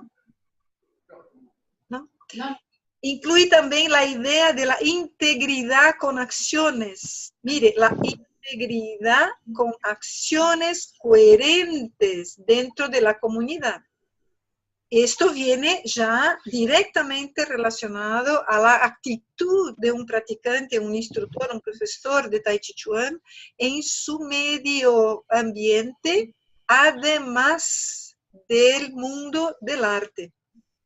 S1: ¿No?
S3: No.
S1: Incluye también la idea de la integridad con acciones. Mire, la integridad con acciones coherentes dentro de la comunidad. Esto viene ya directamente relacionado a la actitud de un practicante, un instructor, un profesor de Tai Chi Chuan en su medio ambiente, además del mundo del arte.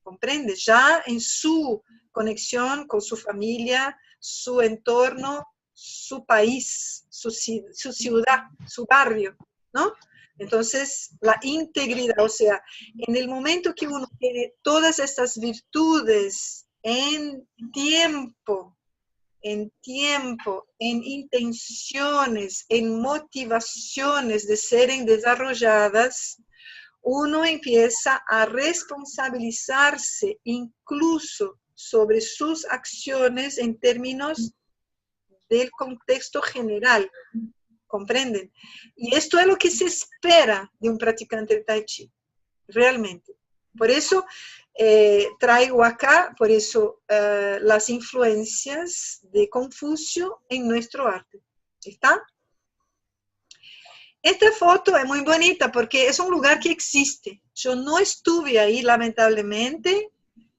S1: ¿Comprende? Ya en su conexión con su familia, su entorno, su país, su ciudad, su barrio, ¿no? Entonces, la integridad, o sea, en el momento que uno tiene todas estas virtudes en tiempo, en intenciones, en motivaciones de serem desarrolladas, uno empieza a responsabilizarse incluso sobre sus acciones en términos del contexto general. ¿Comprenden? Y esto es lo que se espera de un practicante de Tai Chi, realmente. Por eso traigo acá, por eso las influencias de Confucio en nuestro arte. ¿Está? Esta foto es muy bonita porque es un lugar que existe. Yo no estuve ahí, lamentablemente,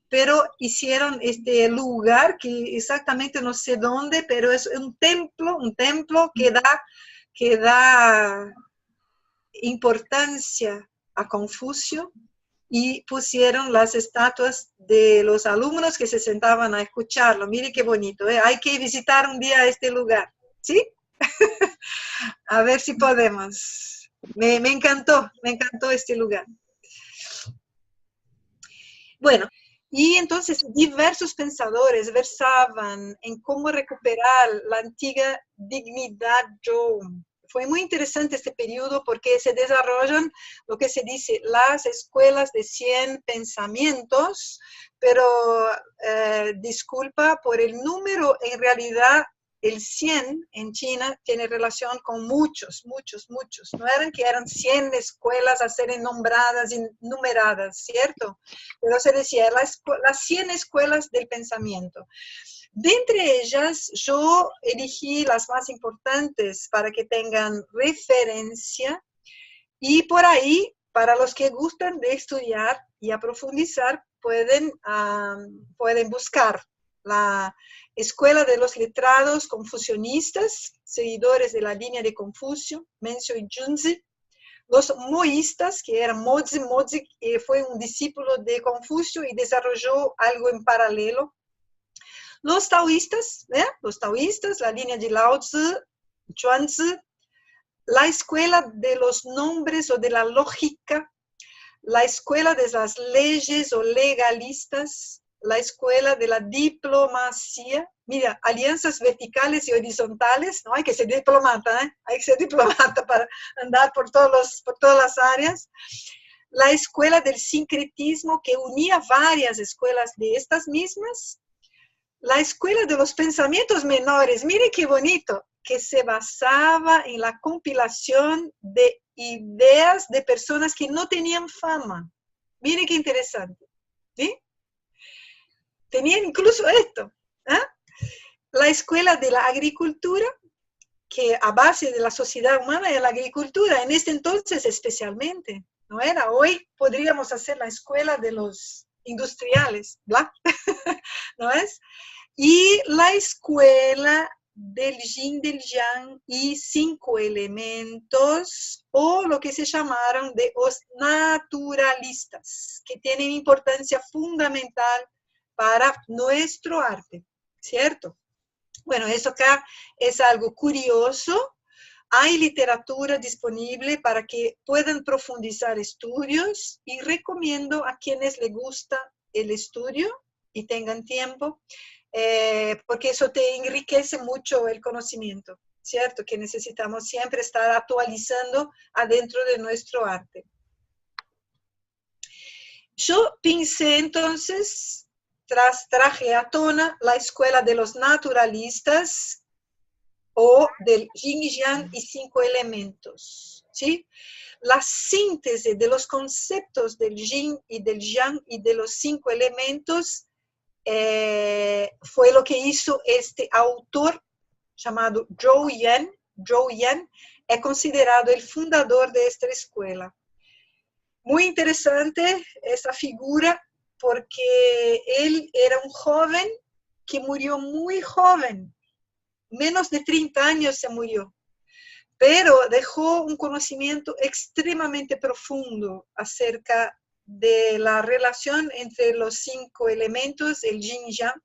S1: pero hicieron este lugar que exactamente no sé dónde, pero es un templo que da importancia a Confucio y pusieron las estatuas de los alumnos que se sentaban a escucharlo. Mire qué bonito, ¿eh? Hay que visitar un día este lugar, ¿sí? A ver si podemos. Me encantó este lugar. Bueno, y entonces diversos pensadores versaban en cómo recuperar la antigua dignidad Zhou. Fue muy interesante este periodo porque se desarrollan lo que se dice las escuelas de 100 pensamientos, pero disculpa por el número, en realidad el 100 en China tiene relación con muchos, muchos, muchos. No eran que eran 100 escuelas a ser nombradas y numeradas, ¿cierto? Pero se decía las 100 escuelas del pensamiento. De entre ellas, yo elegí las más importantes para que tengan referencia y por ahí, para los que gustan de estudiar y a profundizar, pueden buscar la Escuela de los Letrados Confucionistas, seguidores de la línea de Confucio, Mencio y Junzi, los moístas, que era Mozi, fue un discípulo de Confucio y desarrolló algo en paralelo. Los taoístas, la línea de Lao Tzu, Chuanzi, la escuela de los nombres o de la lógica, la escuela de las leyes o legalistas, la escuela de la diplomacia. Mira, alianzas verticales y horizontales, no hay que ser diplomata, hay que ser diplomata para andar por todas las áreas. La escuela del sincretismo, que unía varias escuelas de estas mismas. La escuela de los pensamientos menores, mire qué bonito, que se basaba en la compilación de ideas de personas que no tenían fama. Mire qué interesante, ¿sí? Tenían incluso esto, ¿eh? La escuela de la agricultura, que a base de la sociedad humana era la agricultura, en este entonces especialmente, ¿no era? Hoy podríamos hacer la escuela de los industriales, ¿verdad? ¿No es? Y la escuela del yin, del yang y 5 elementos, o lo que se llamaron de los naturalistas, que tienen importancia fundamental para nuestro arte, ¿cierto? Bueno, eso acá es algo curioso. Hay literatura disponible para que puedan profundizar estudios y recomiendo a quienes les gusta el estudio y tengan tiempo, porque eso te enriquece mucho el conocimiento, ¿cierto? Que necesitamos siempre estar actualizando adentro de nuestro arte. Yo pensé entonces, traje a tona la escuela de los naturalistas o del yin y yang y 5 elementos, ¿sí? La síntesis de los conceptos del yin y del yang y de los 5 elementos fue lo que hizo este autor llamado Zhou Yan. Zhou Yan es considerado el fundador de esta escuela. Muy interesante esa figura porque él era un joven que murió muy joven, menos de 30 años se murió, pero dejó un conocimiento extremadamente profundo acerca de la relación entre los 5 elementos, el yin y yang,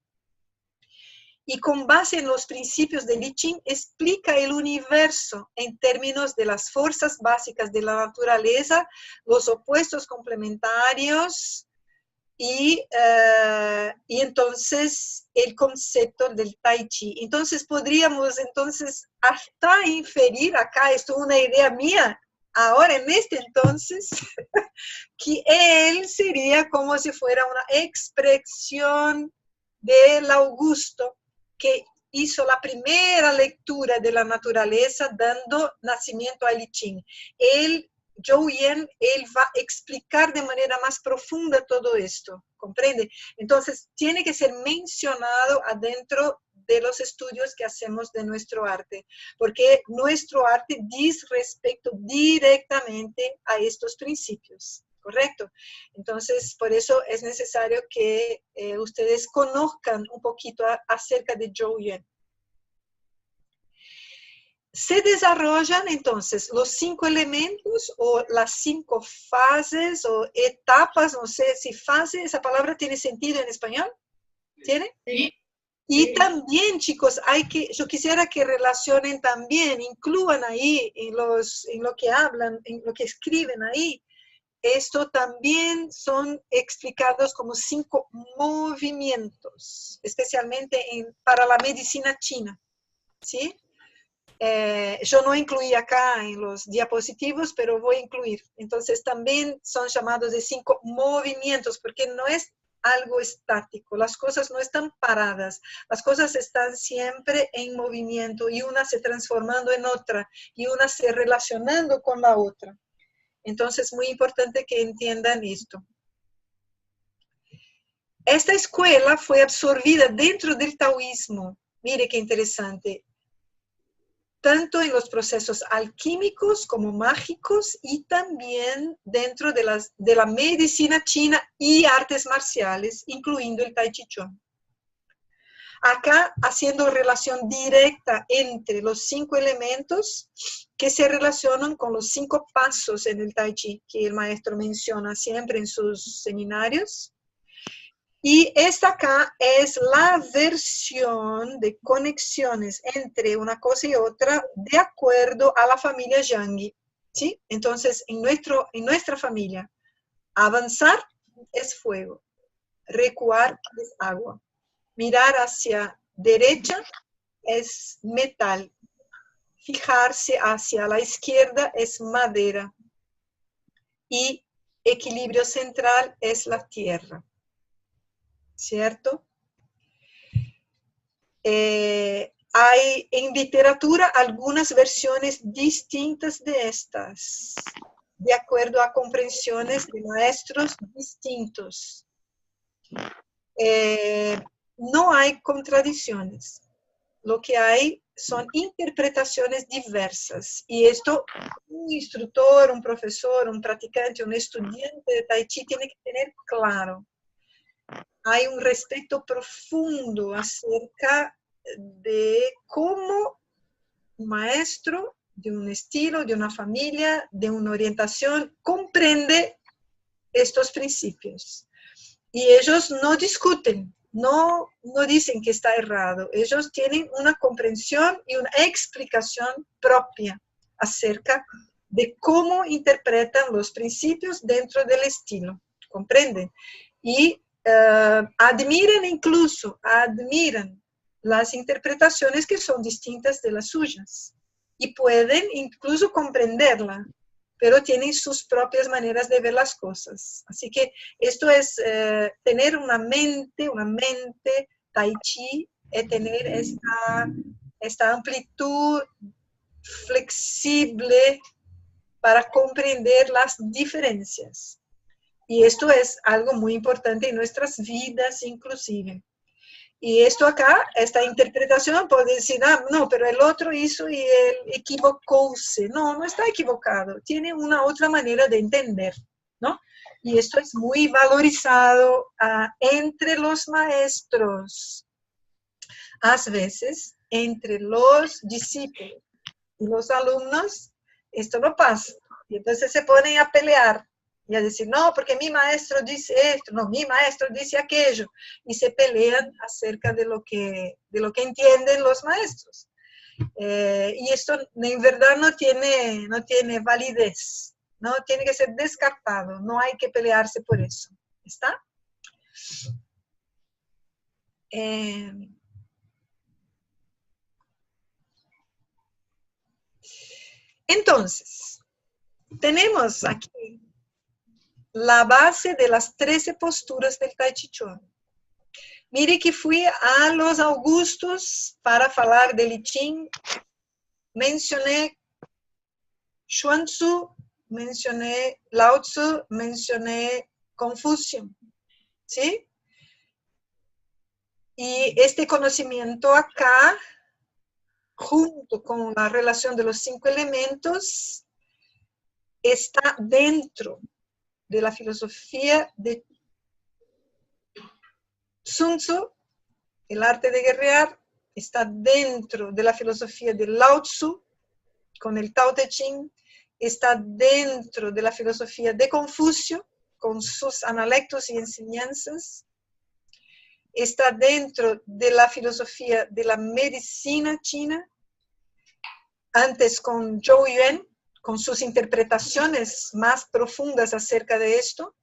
S1: y con base en los principios del I Ching explica el universo en términos de las fuerzas básicas de la naturaleza, los opuestos complementarios y entonces el concepto del Tai Chi. Entonces podríamos hasta inferir, acá esto es una idea mía, ahora en este entonces, que él sería como si fuera una expresión del Augusto, que hizo la primera lectura de la naturaleza dando nacimiento al I Ching. Zhou Yan, él va a explicar de manera más profunda todo esto, ¿comprende? Entonces, tiene que ser mencionado adentro de los estudios que hacemos de nuestro arte, porque nuestro arte dice respecto directamente a estos principios. ¿Correcto? Entonces, por eso es necesario que ustedes conozcan un poquito acerca de Zhou Yan. Se desarrollan entonces los 5 elementos o las 5 fases o etapas, no sé si fase, esa palabra tiene sentido en español, ¿tiene?
S3: Sí.
S1: Y también, chicos, yo quisiera que relacionen también, incluyan ahí en lo que hablan, en lo que escriben ahí. Esto también son explicados como 5 movimientos, especialmente para la medicina china, ¿sí? Yo no incluí acá en los diapositivos, pero voy a incluir. Entonces también son llamados de 5 movimientos, porque no es algo estático, las cosas no están paradas, las cosas están siempre en movimiento y una se transformando en otra y una se relacionando con la otra. Entonces, muy importante que entiendan esto. Esta escuela fue absorbida dentro del taoísmo. Mire qué interesante. Tanto en los procesos alquímicos como mágicos y también dentro de la medicina china y artes marciales, incluyendo el Tai Chi Chuan. Acá haciendo relación directa entre los 5 elementos que se relacionan con los 5 pasos en el Tai Chi, que el maestro menciona siempre en sus seminarios. Y esta acá es la versión de conexiones entre una cosa y otra de acuerdo a la familia Yang, ¿sí? Entonces, en nuestra familia, avanzar es fuego, recuar es agua, mirar hacia derecha es metal, fijarse hacia la izquierda es madera y equilibrio central es la tierra. ¿Cierto? Hay en literatura algunas versiones distintas de estas, de acuerdo a comprensiones de maestros distintos. No hay contradicciones. Lo que hay son interpretaciones diversas. Y esto, un instructor, un profesor, un practicante, un estudiante de Tai Chi tiene que tener claro. Hay un respeto profundo acerca de cómo un maestro de un estilo, de una familia, de una orientación, comprende estos principios. Y ellos no discuten, no dicen que está errado. Ellos tienen una comprensión y una explicación propia acerca de cómo interpretan los principios dentro del estilo. ¿Comprenden? Y admiran las interpretaciones que son distintas de las suyas y pueden incluso comprenderla, pero tienen sus propias maneras de ver las cosas. Así que esto es tener una mente Tai Chi, es tener esta amplitud flexible para comprender las diferencias. Y esto es algo muy importante en nuestras vidas inclusive. Y esto acá, esta interpretación puede decir, no, pero el otro hizo y él equivocóse. No está equivocado. Tiene una otra manera de entender, ¿no? Y esto es muy valorizado entre los maestros. A veces, entre los discípulos y los alumnos, esto no pasa. Y entonces se ponen a pelear. Y a decir, no, porque mi maestro dice esto, no, mi maestro dice aquello. Y se pelean acerca de lo que entienden los maestros. Y esto en verdad no tiene validez, ¿no? Tiene que ser descartado, no hay que pelearse por eso. ¿Está? Entonces, tenemos aquí la base de las 13 posturas del Tai Chi Chuan. Mire que fui a los Augustos para falar de Li Ching, mencioné Xuan Tzu, mencioné Lao Tzu, mencioné Confucio, ¿sí? Y este conocimiento acá, junto con la relación de los 5 elementos, está dentro de la filosofía de Sun Tzu, el arte de guerrear, está dentro de la filosofía de Lao Tzu, con el Tao Te Ching, está dentro de la filosofía de Confucio, con sus analectos y enseñanzas, está dentro de la filosofía de la medicina china, antes con Zhou Yuan, con sus interpretaciones más profundas acerca de esto,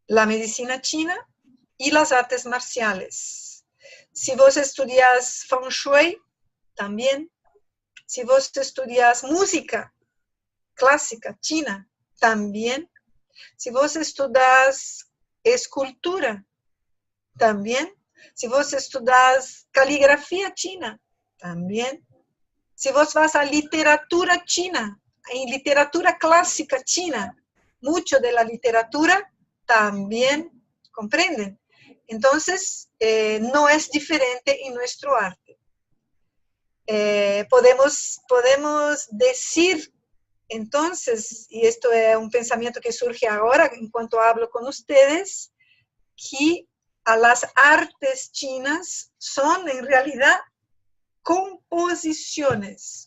S1: la medicina china y las artes marciales. Si vos estudias Feng Shui, también. Si vos estudias música clásica china, también. Si vos estudias escultura, también. Si vos estudias caligrafía china, también. Si vos vas a literatura china, en literatura clásica china, mucho de la literatura también, ¿comprenden? Entonces, no es diferente en nuestro arte. Podemos decir, entonces, y esto es un pensamiento que surge ahora en cuanto hablo con ustedes, que a las artes chinas son en realidad composiciones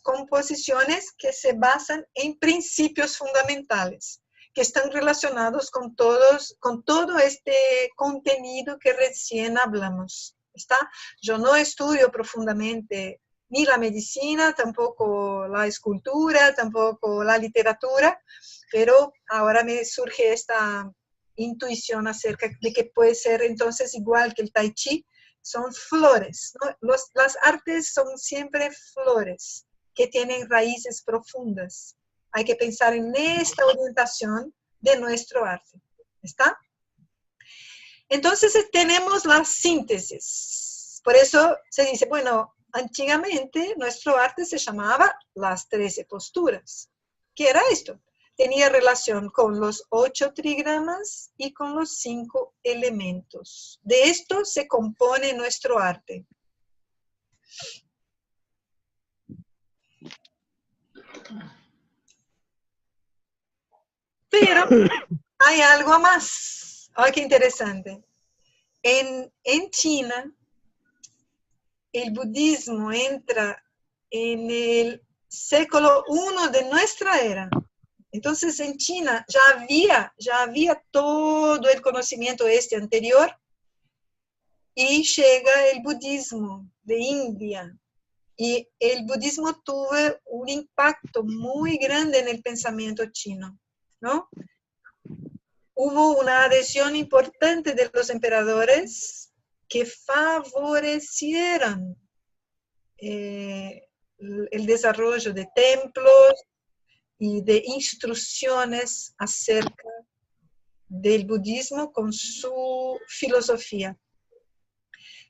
S1: que se basan en principios fundamentales, que están relacionados con todo este contenido que recién hablamos, ¿está? Yo no estudio profundamente ni la medicina, tampoco la escultura, tampoco la literatura, pero ahora me surge esta intuición acerca de que puede ser entonces igual que el Tai Chi. Son flores, ¿no? Las artes son siempre flores que tienen raíces profundas. Hay que pensar en esta orientación de nuestro arte, ¿está? Entonces tenemos la síntesis. Por eso se dice, bueno, antiguamente nuestro arte se llamaba las 13 posturas. ¿Qué era esto? Tenía relación con los 8 trigramas y con los 5 elementos. De esto se compone nuestro arte. Pero hay algo más. ¡Ay, qué interesante! En China, el budismo entra en el século I de nuestra era. Entonces en China ya había todo el conocimiento anterior y llega el budismo de India. Y el budismo tuvo un impacto muy grande en el pensamiento chino, ¿no? Hubo una adhesión importante de los emperadores que favorecieron el desarrollo de templos y de instrucciones acerca del budismo con su filosofía.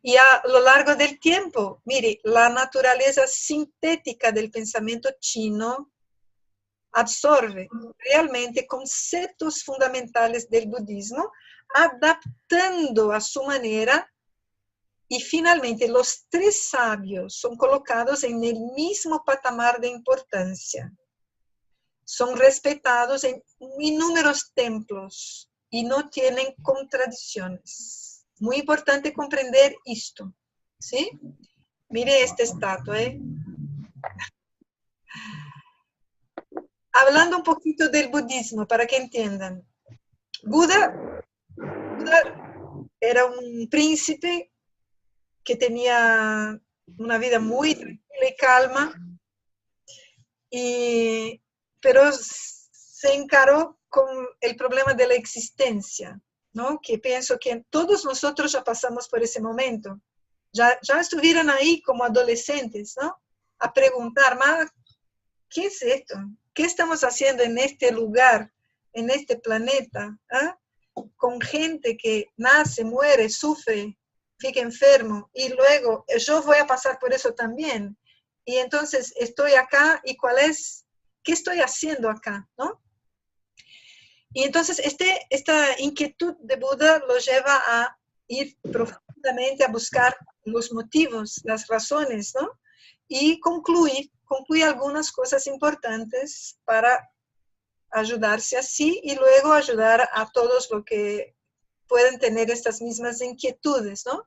S1: Y a lo largo del tiempo, mire, la naturaleza sintética del pensamiento chino absorbe realmente conceptos fundamentales del budismo, adaptando a su manera, y finalmente los 3 sabios son colocados en el mismo patamar de importancia. Son respetados en inúmeros templos y no tienen contradicciones. Muy importante comprender esto, ¿sí? Mire esta estatua, Hablando un poquito del budismo, para que entiendan. Buda era un príncipe que tenía una vida muy tranquila y calma, pero se encaró con el problema de la existencia, ¿no? Que pienso que todos nosotros ya pasamos por ese momento. Ya estuvieron ahí como adolescentes, ¿no? A preguntar, ¿qué es esto? ¿Qué estamos haciendo en este lugar, en este planeta? Con gente que nace, muere, sufre, fica enfermo, y luego yo voy a pasar por eso también. Y entonces estoy acá, ¿y qué estoy haciendo acá? ¿No? Y entonces esta inquietud de Buda lo lleva a ir profundamente a buscar los motivos, las razones, ¿no? Y concluye algunas cosas importantes para ayudarse así y luego ayudar a todos los que pueden tener estas mismas inquietudes, ¿no?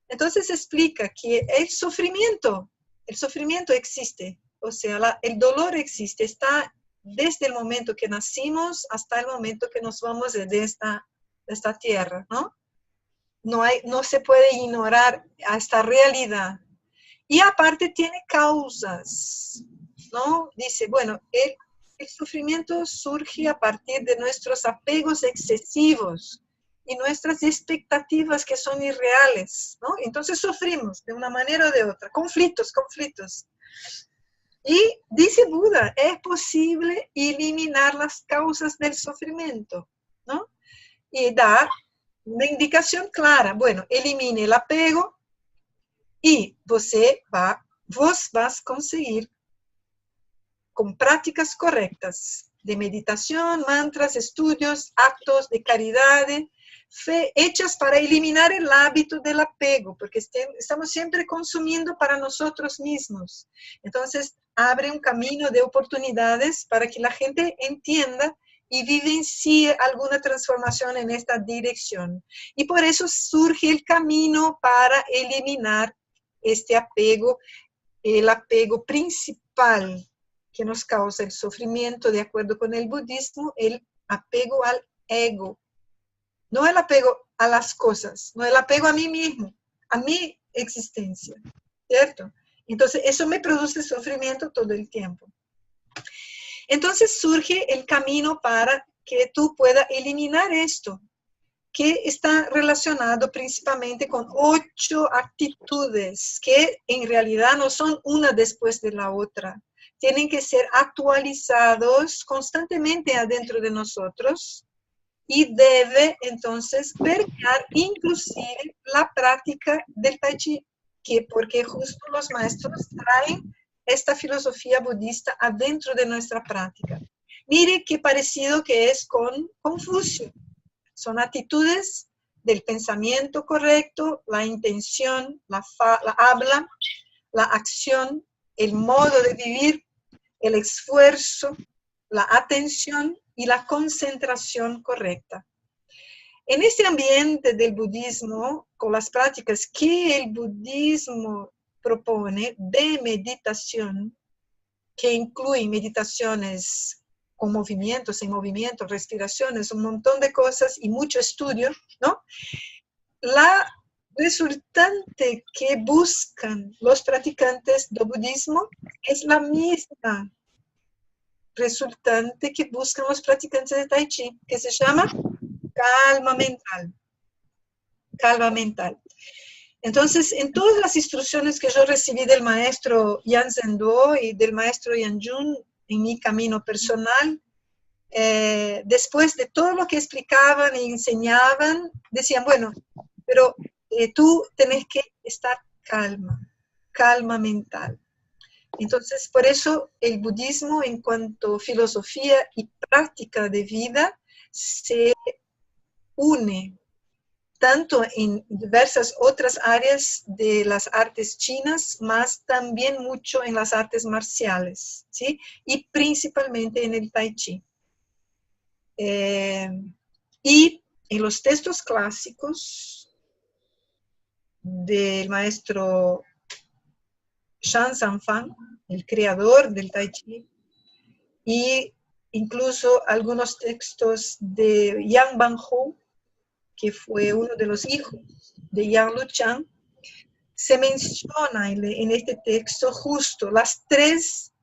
S1: Entonces explica que el sufrimiento existe, o sea, el dolor existe, está desde el momento que nacimos hasta el momento que nos vamos de esta tierra, ¿no? No se puede ignorar a esta realidad. Y aparte tiene causas, ¿no? Dice, bueno, el sufrimiento surge a partir de nuestros apegos excesivos y nuestras expectativas que son irreales, ¿no? Entonces sufrimos de una manera o de otra, conflictos. Y dice Buda, es posible eliminar las causas del sufrimiento, ¿no? Y dar una indicación clara, bueno, elimine el apego y vos vas a conseguir con prácticas correctas de meditación, mantras, estudios, actos de caridad, fe, hechas para eliminar el hábito del apego, porque estamos siempre consumiendo para nosotros mismos. Entonces, abre un camino de oportunidades para que la gente entienda y vivencie alguna transformación en esta dirección. Y por eso surge el camino para eliminar este apego, el apego principal que nos causa el sufrimiento, de acuerdo con el budismo, el apego al ego. No el apego a las cosas, no el apego a mí mismo, a mi existencia, ¿cierto? Entonces, eso me produce sufrimiento todo el tiempo. Entonces, surge el camino para que tú puedas eliminar esto, que está relacionado principalmente con 8 actitudes, que en realidad no son una después de la otra. Tienen que ser actualizados constantemente adentro de nosotros y debe entonces permear inclusive la práctica del Tai Chi, porque justo los maestros traen esta filosofía budista adentro de nuestra práctica. Mire qué parecido que es con Confucio. Son actitudes del pensamiento correcto, la intención, la habla, la acción, el modo de vivir, el esfuerzo, la atención y la concentración correcta. En este ambiente del budismo, con las prácticas que el budismo propone de meditación, que incluyen meditaciones con movimientos, sin movimientos, respiraciones, un montón de cosas y mucho estudio, ¿no? La resultante que buscan los practicantes del budismo es la misma resultante que buscan los practicantes de Tai Chi, que se llama calma mental. Calma mental. Entonces, en todas las instrucciones que yo recibí del maestro Yan Zendo y del maestro Yan Jun en mi camino personal, después de todo lo que explicaban y enseñaban, decían, bueno, pero tú tenés que estar calma mental. Entonces, por eso el budismo en cuanto a filosofía y práctica de vida se une tanto en diversas otras áreas de las artes chinas, más también mucho en las artes marciales, ¿sí? Y principalmente en el Tai Chi. Y en los textos clásicos del maestro Shan Sanfang, el creador del Tai Chi, y incluso algunos textos de Yang Banhu, que fue uno de los hijos de Yang Luchan, se menciona en este texto justo las 3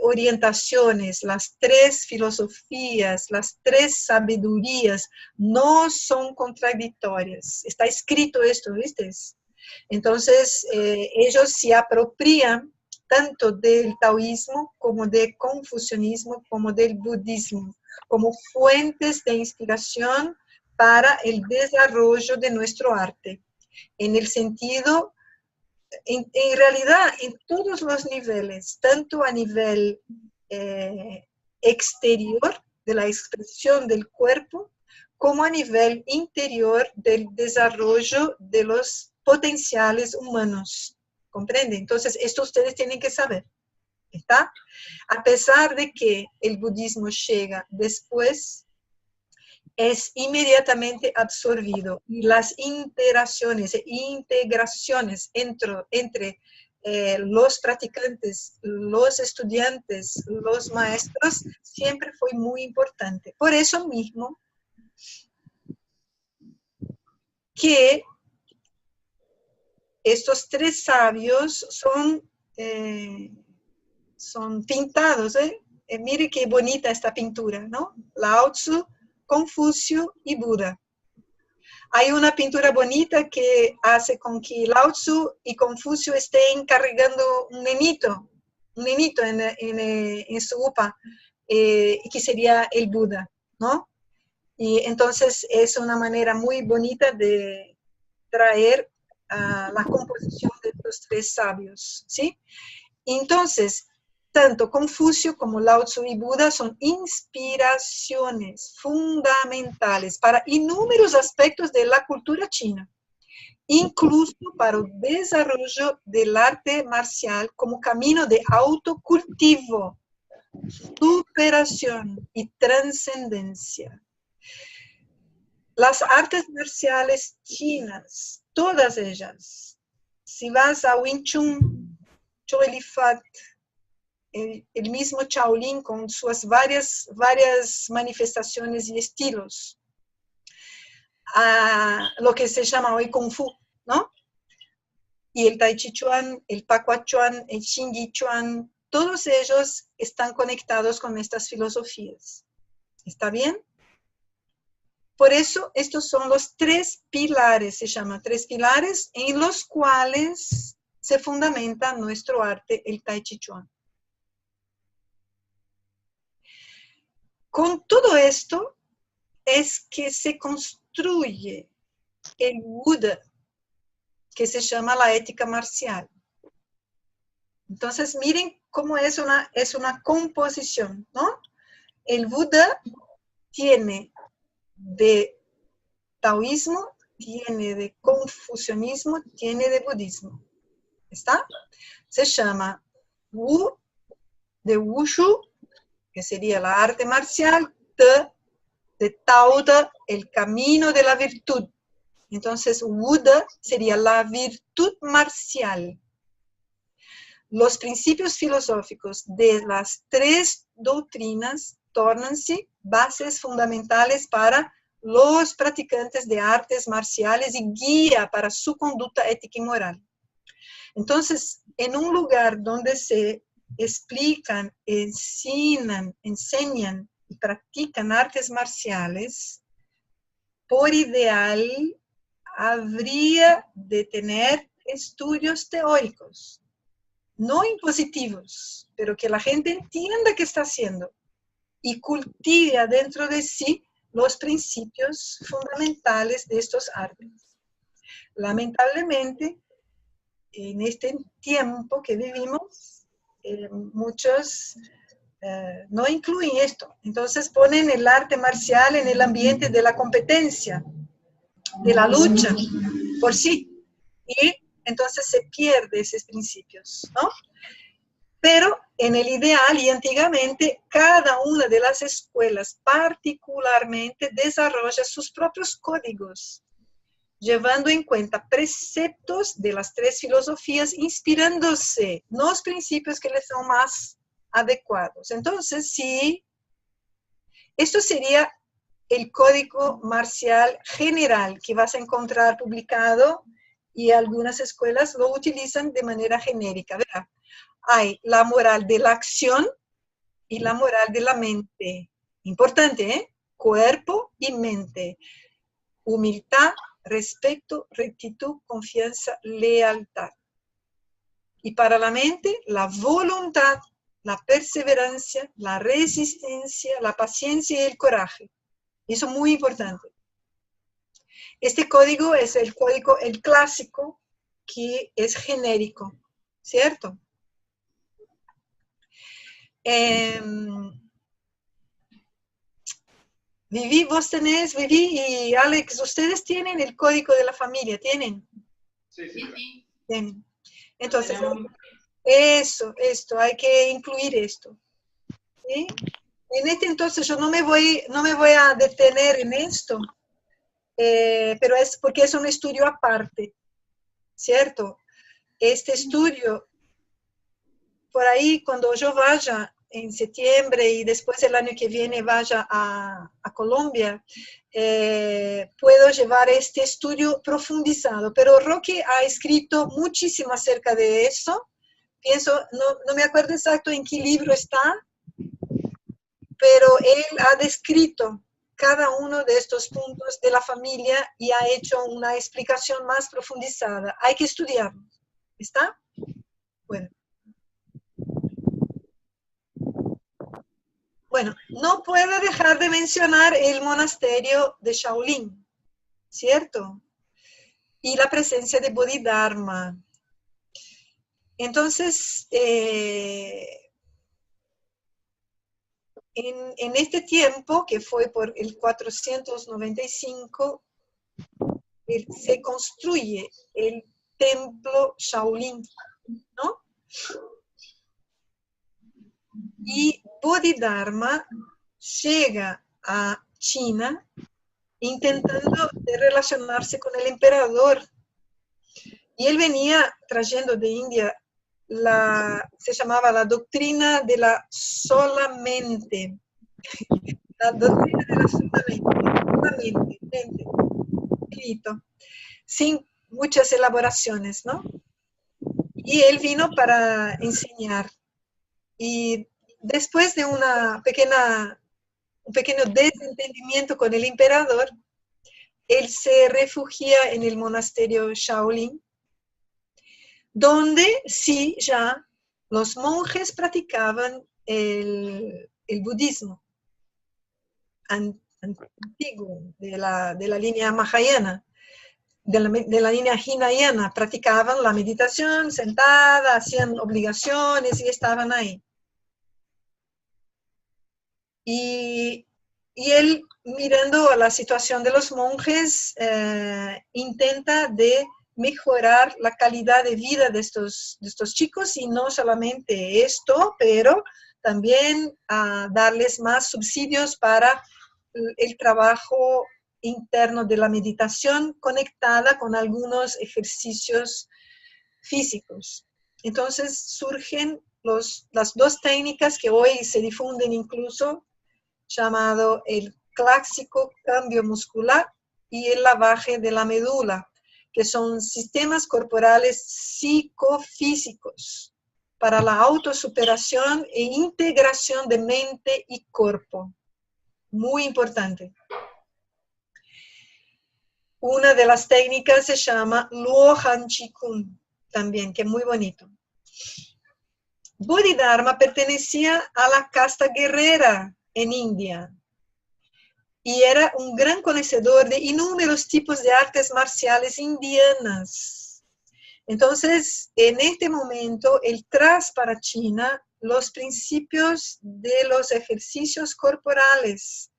S1: orientaciones, las 3 filosofías, las 3 sabidurías no son contradictorias. Está escrito esto, ¿viste? Entonces, ellos se apropian tanto del taoísmo como del confucianismo como del budismo, como fuentes de inspiración para el desarrollo de nuestro arte. En el sentido, en realidad, en todos los niveles, tanto a nivel exterior de la expresión del cuerpo, como a nivel interior del desarrollo de los potenciales humanos. ¿Comprende? Entonces, esto ustedes tienen que saber. ¿Está? A pesar de que el budismo llega después, es inmediatamente absorbido y las interacciones e integraciones entre los practicantes, los estudiantes, los maestros, siempre fue muy importante. Por eso mismo que estos 3 sabios son pintados, mire qué bonita esta pintura, ¿no? Lao Tzu, Confucio y Buda. Hay una pintura bonita que hace con que Lao Tzu y Confucio estén cargando un nenito en su upa, que sería el Buda, ¿no? Y entonces es una manera muy bonita de traer la composición de los tres sabios, ¿sí? Entonces, tanto Confucio como Lao Tzu y Buda son inspiraciones fundamentales para inúmeros aspectos de la cultura china, incluso para el desarrollo del arte marcial como camino de autocultivo, superación y trascendencia. Las artes marciales chinas, todas ellas, si vas a Wing Chun, Chow Li Fat, el mismo Shaolin con sus varias manifestaciones y estilos, lo que se llama hoy Kung Fu, ¿no? Y el Tai Chi Chuan, el Pakua Chuan, el Xingyi Chuan, todos ellos están conectados con estas filosofías. ¿Está bien? Por eso, estos son los tres pilares, se llaman tres pilares, en los cuales se fundamenta nuestro arte, el Tai Chi Chuan. Con todo esto es que se construye el Buda, que se llama la ética marcial. Entonces, miren cómo es una composición, ¿no? El Buda tiene de taoísmo, tiene de confucianismo, tiene de budismo. ¿Está? Se llama Wu, de Wushu, que sería la arte marcial, de Tao De, el camino de la virtud. Entonces, Wuda sería la virtud marcial. Los principios filosóficos de las tres doctrinas tornanse bases fundamentales para los practicantes de artes marciales y guía para su conducta ética y moral. Entonces, en un lugar donde se explican, enseñan y practican artes marciales, por ideal habría de tener estudios teóricos, no impositivos, pero que la gente entienda qué está haciendo y cultive adentro de sí los principios fundamentales de estos artes. Lamentablemente, en este tiempo que vivimos, muchos no incluyen esto. Entonces ponen el arte marcial en el ambiente de la competencia, de la lucha por sí. Y entonces se pierden esos principios, ¿no? Pero en el ideal y antiguamente, cada una de las escuelas particularmente desarrolla sus propios códigos, llevando en cuenta preceptos de las tres filosofías, inspirándose en los principios que les son más adecuados. Entonces, sí, esto sería el código marcial general que vas a encontrar publicado y algunas escuelas lo utilizan de manera genérica, ¿verdad? Hay la moral de la acción y la moral de la mente. Importante, ¿eh? Cuerpo y mente. Humildad, respeto, rectitud, confianza, lealtad. Y para la mente, la voluntad, la perseverancia, la resistencia, la paciencia y el coraje. Eso es muy importante. Este código es el código, el clásico, que es genérico, ¿cierto? Vivi, vos tenés, Vivi y Alex, ustedes tienen el código de la familia, ¿tienen?
S3: Sí, sí.
S1: Tienen. Entonces, esto, hay que incluir esto. ¿Sí? En este entonces yo no me voy a detener en esto, pero es porque es un estudio aparte, ¿cierto? Este estudio, por ahí cuando yo vaya en septiembre y después el año que viene vaya a Colombia, puedo llevar este estudio profundizado. Pero Roque ha escrito muchísimo acerca de eso. Pienso, no me acuerdo exacto en qué libro está, pero él ha descrito cada uno de estos puntos de la familia y ha hecho una explicación más profundizada. Hay que estudiarlo. ¿Está? Bueno. Bueno, no puedo dejar de mencionar el monasterio de Shaolin, ¿cierto? Y la presencia de Bodhidharma. Entonces, en este tiempo, que fue por el 495, se construye el templo Shaolin, ¿no? Y Bodhidharma llega a China intentando relacionarse con el emperador. Y él venía trayendo de India se llamaba la doctrina de la solamente. La doctrina de la solamente, escrito, sin muchas elaboraciones, ¿no? Y él vino para enseñar. Y después de un pequeño desentendimiento con el emperador, él se refugia en el monasterio Shaolin, donde sí ya los monjes practicaban el budismo antiguo de la línea Mahayana, de la línea Hinayana. Practicaban la meditación sentada, hacían obligaciones y estaban ahí. Y él, mirando a la situación de los monjes, intenta de mejorar la calidad de vida de estos chicos, y no solamente esto, pero también darles más subsidios para el trabajo interno de la meditación conectada con algunos ejercicios físicos. Entonces surgen las dos técnicas que hoy se difunden incluso, llamado el clásico cambio muscular y el lavaje de la médula, que son sistemas corporales psicofísicos para la autosuperación e integración de mente y cuerpo. Muy importante. Una de las técnicas se llama Luo Han Chi Kung, también, que es muy bonito. Bodhidharma pertenecía a la casta guerrera en India y era un gran conocedor de innumerables tipos de artes marciales indianas. Entonces, en este momento, él trae para China los principios de los ejercicios corporales.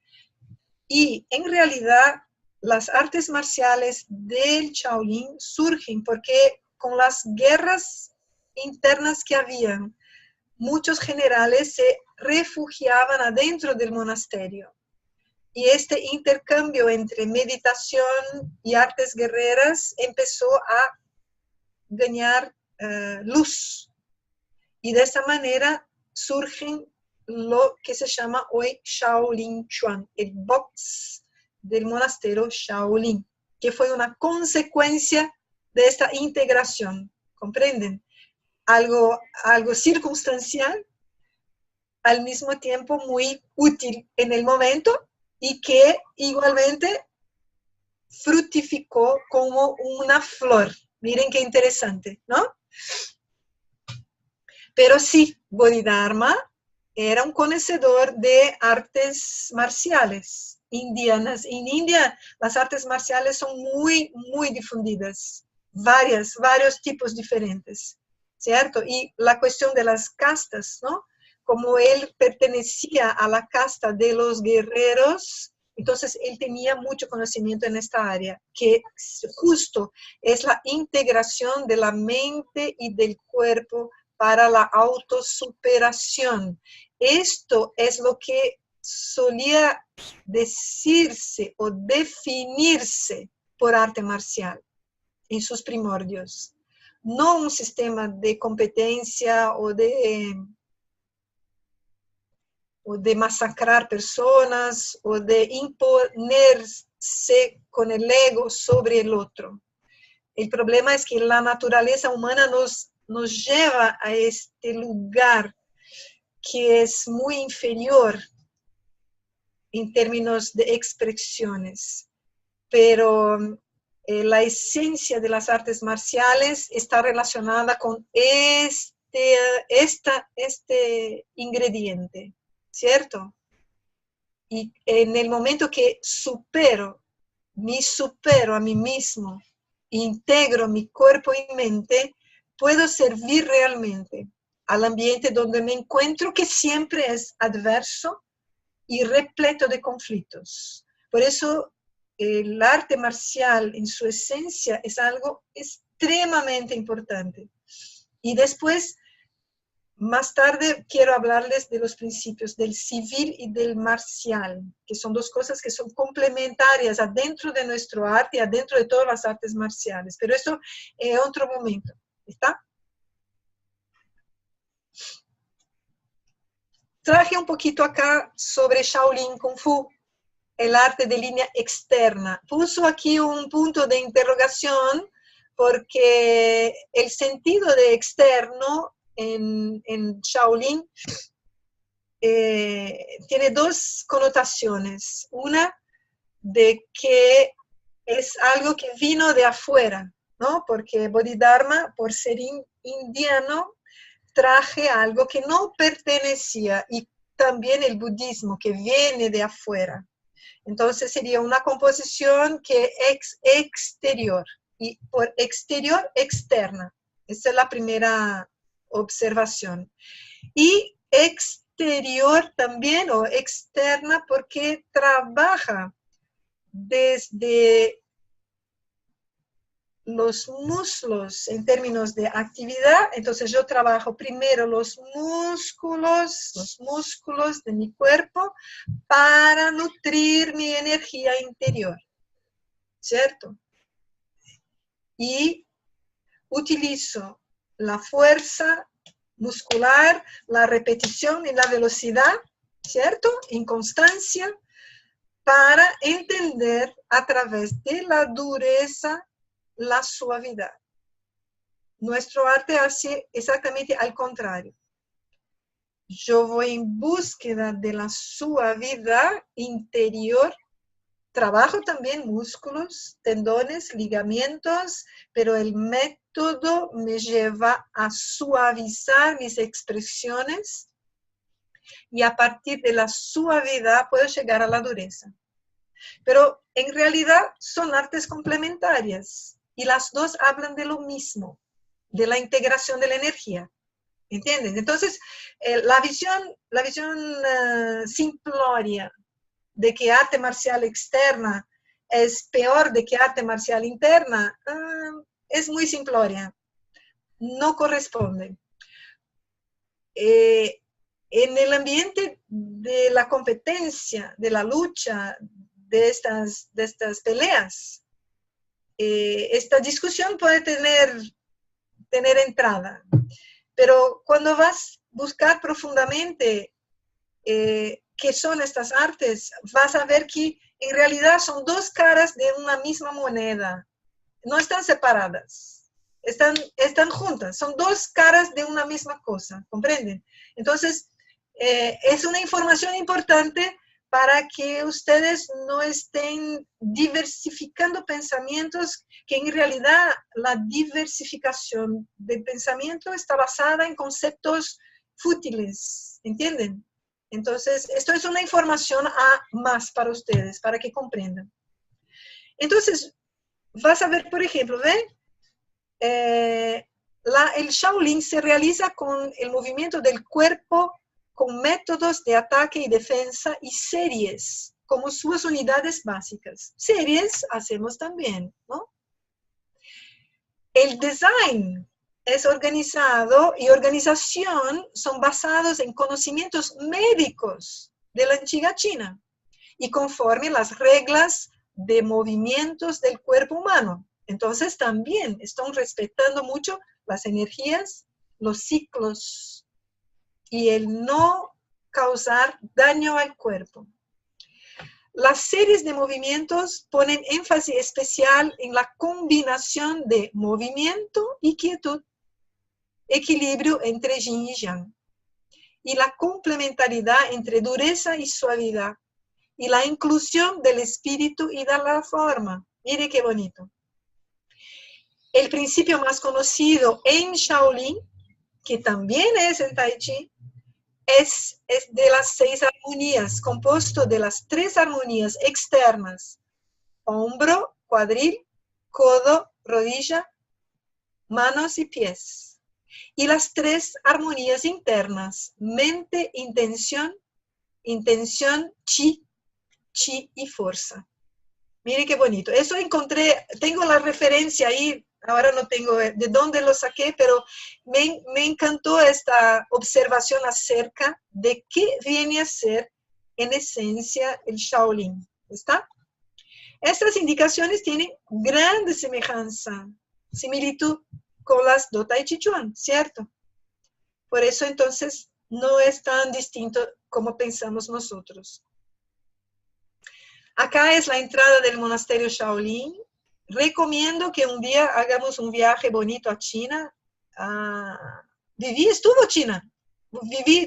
S1: Y en realidad, las artes marciales del Shaolin surgen porque con las guerras internas que habían, muchos generales se refugiaban adentro del monasterio. Y este intercambio entre meditación y artes guerreras empezó a ganar luz. Y de esta manera surgen lo que se llama hoy Shaolin Chuan, el box del monasterio Shaolin, que fue una consecuencia de esta integración. ¿Comprenden? Algo circunstancial, al mismo tiempo muy útil en el momento, y que igualmente fructificó como una flor. Miren qué interesante, ¿no? Pero sí, Bodhidharma era un conocedor de artes marciales indianas. En India las artes marciales son muy, muy difundidas, varios tipos diferentes, ¿cierto? Y la cuestión de las castas, ¿no? Como él pertenecía a la casta de los guerreros, entonces él tenía mucho conocimiento en esta área, que justo es la integración de la mente y del cuerpo para la autosuperación. Esto es lo que solía decirse o definirse por arte marcial en sus primordios. No un sistema de competencia o de masacrar personas o de imponerse con el ego sobre el otro. El problema es que la naturaleza humana nos lleva a este lugar que es muy inferior en términos de expresiones, pero la esencia de las artes marciales está relacionada con este ingrediente, ¿cierto? Y en el momento que supero a mí mismo, integro mi cuerpo y mente, puedo servir realmente al ambiente donde me encuentro, que siempre es adverso y repleto de conflictos. Por eso el arte marcial en su esencia es algo extremadamente importante. Y después, más tarde, quiero hablarles de los principios del civil y del marcial, que son dos cosas que son complementarias adentro de nuestro arte y adentro de todas las artes marciales. Pero eso en otro momento. ¿Está? Traje un poquito acá sobre Shaolin Kung Fu, el arte de línea externa. Puso aquí un punto de interrogación porque el sentido de externo en Shaolin tiene dos connotaciones. Una de que es algo que vino de afuera, ¿no? Porque Bodhidharma, por ser indiano, traje algo que no pertenecía, y también el budismo, que viene de afuera. Entonces sería una composición que es exterior, y por exterior, externa. Esa es la primera observación. Y exterior también, o externa, porque trabaja desde los músculos en términos de actividad. Entonces yo trabajo primero los músculos de mi cuerpo para nutrir mi energía interior, ¿cierto? Y utilizo la fuerza muscular, la repetición y la velocidad, ¿cierto? En constancia, para entender a través de la dureza la suavidad. Nuestro arte hace exactamente al contrario. Yo voy en búsqueda de la suavidad interior. Trabajo también músculos, tendones, ligamentos, pero el método me lleva a suavizar mis expresiones, y a partir de la suavidad puedo llegar a la dureza. Pero en realidad son artes complementarias y las dos hablan de lo mismo, de la integración de la energía. ¿Entienden? Entonces, la visión simplórea de que arte marcial externa es peor de que arte marcial interna es muy simplórea. No corresponde. En el ambiente de la competencia, de la lucha, de estas peleas, esta discusión puede tener entrada. Pero cuando vas a buscar profundamente qué son estas artes, vas a ver que en realidad son dos caras de una misma moneda. No están separadas, están juntas, son dos caras de una misma cosa, ¿comprenden? Entonces, es una información importante para que ustedes no estén diversificando pensamientos, que en realidad la diversificación del pensamiento está basada en conceptos fútiles, ¿entienden? Entonces, esto es una información más para ustedes, para que comprendan. Entonces, vas a ver, por ejemplo, ¿ven? El Shaolin se realiza con el movimiento del cuerpo, con métodos de ataque y defensa y series como sus unidades básicas. Series hacemos también, ¿no? El design es organizado y organización son basados en conocimientos médicos de la antigua China y conforme las reglas de movimientos del cuerpo humano. Entonces también están respetando mucho las energías, los ciclos y el no causar daño al cuerpo. Las series de movimientos ponen énfasis especial en la combinación de movimiento y quietud, equilibrio entre yin y yang, y la complementariedad entre dureza y suavidad, y la inclusión del espíritu y de la forma. Mire qué bonito. El principio más conocido en Shaolin, que también es en Tai Chi, es de las 6 armonías, compuesto de las 3 armonías externas: hombro, cuadril, codo, rodilla, manos y pies. Y las 3 armonías internas: mente, intención, chi, chi y fuerza. Mire qué bonito. Eso encontré, tengo la referencia ahí, ahora no tengo de dónde lo saqué, pero me encantó esta observación acerca de qué viene a ser en esencia el Shaolin. ¿Está? Estas indicaciones tienen grande semejanza, similitud con las do Tai Chi Chuan, ¿cierto? Por eso entonces no es tan distinto como pensamos nosotros. Acá es la entrada del monasterio Shaolin. Recomiendo que un día hagamos un viaje bonito a China. ¿Estuvo China?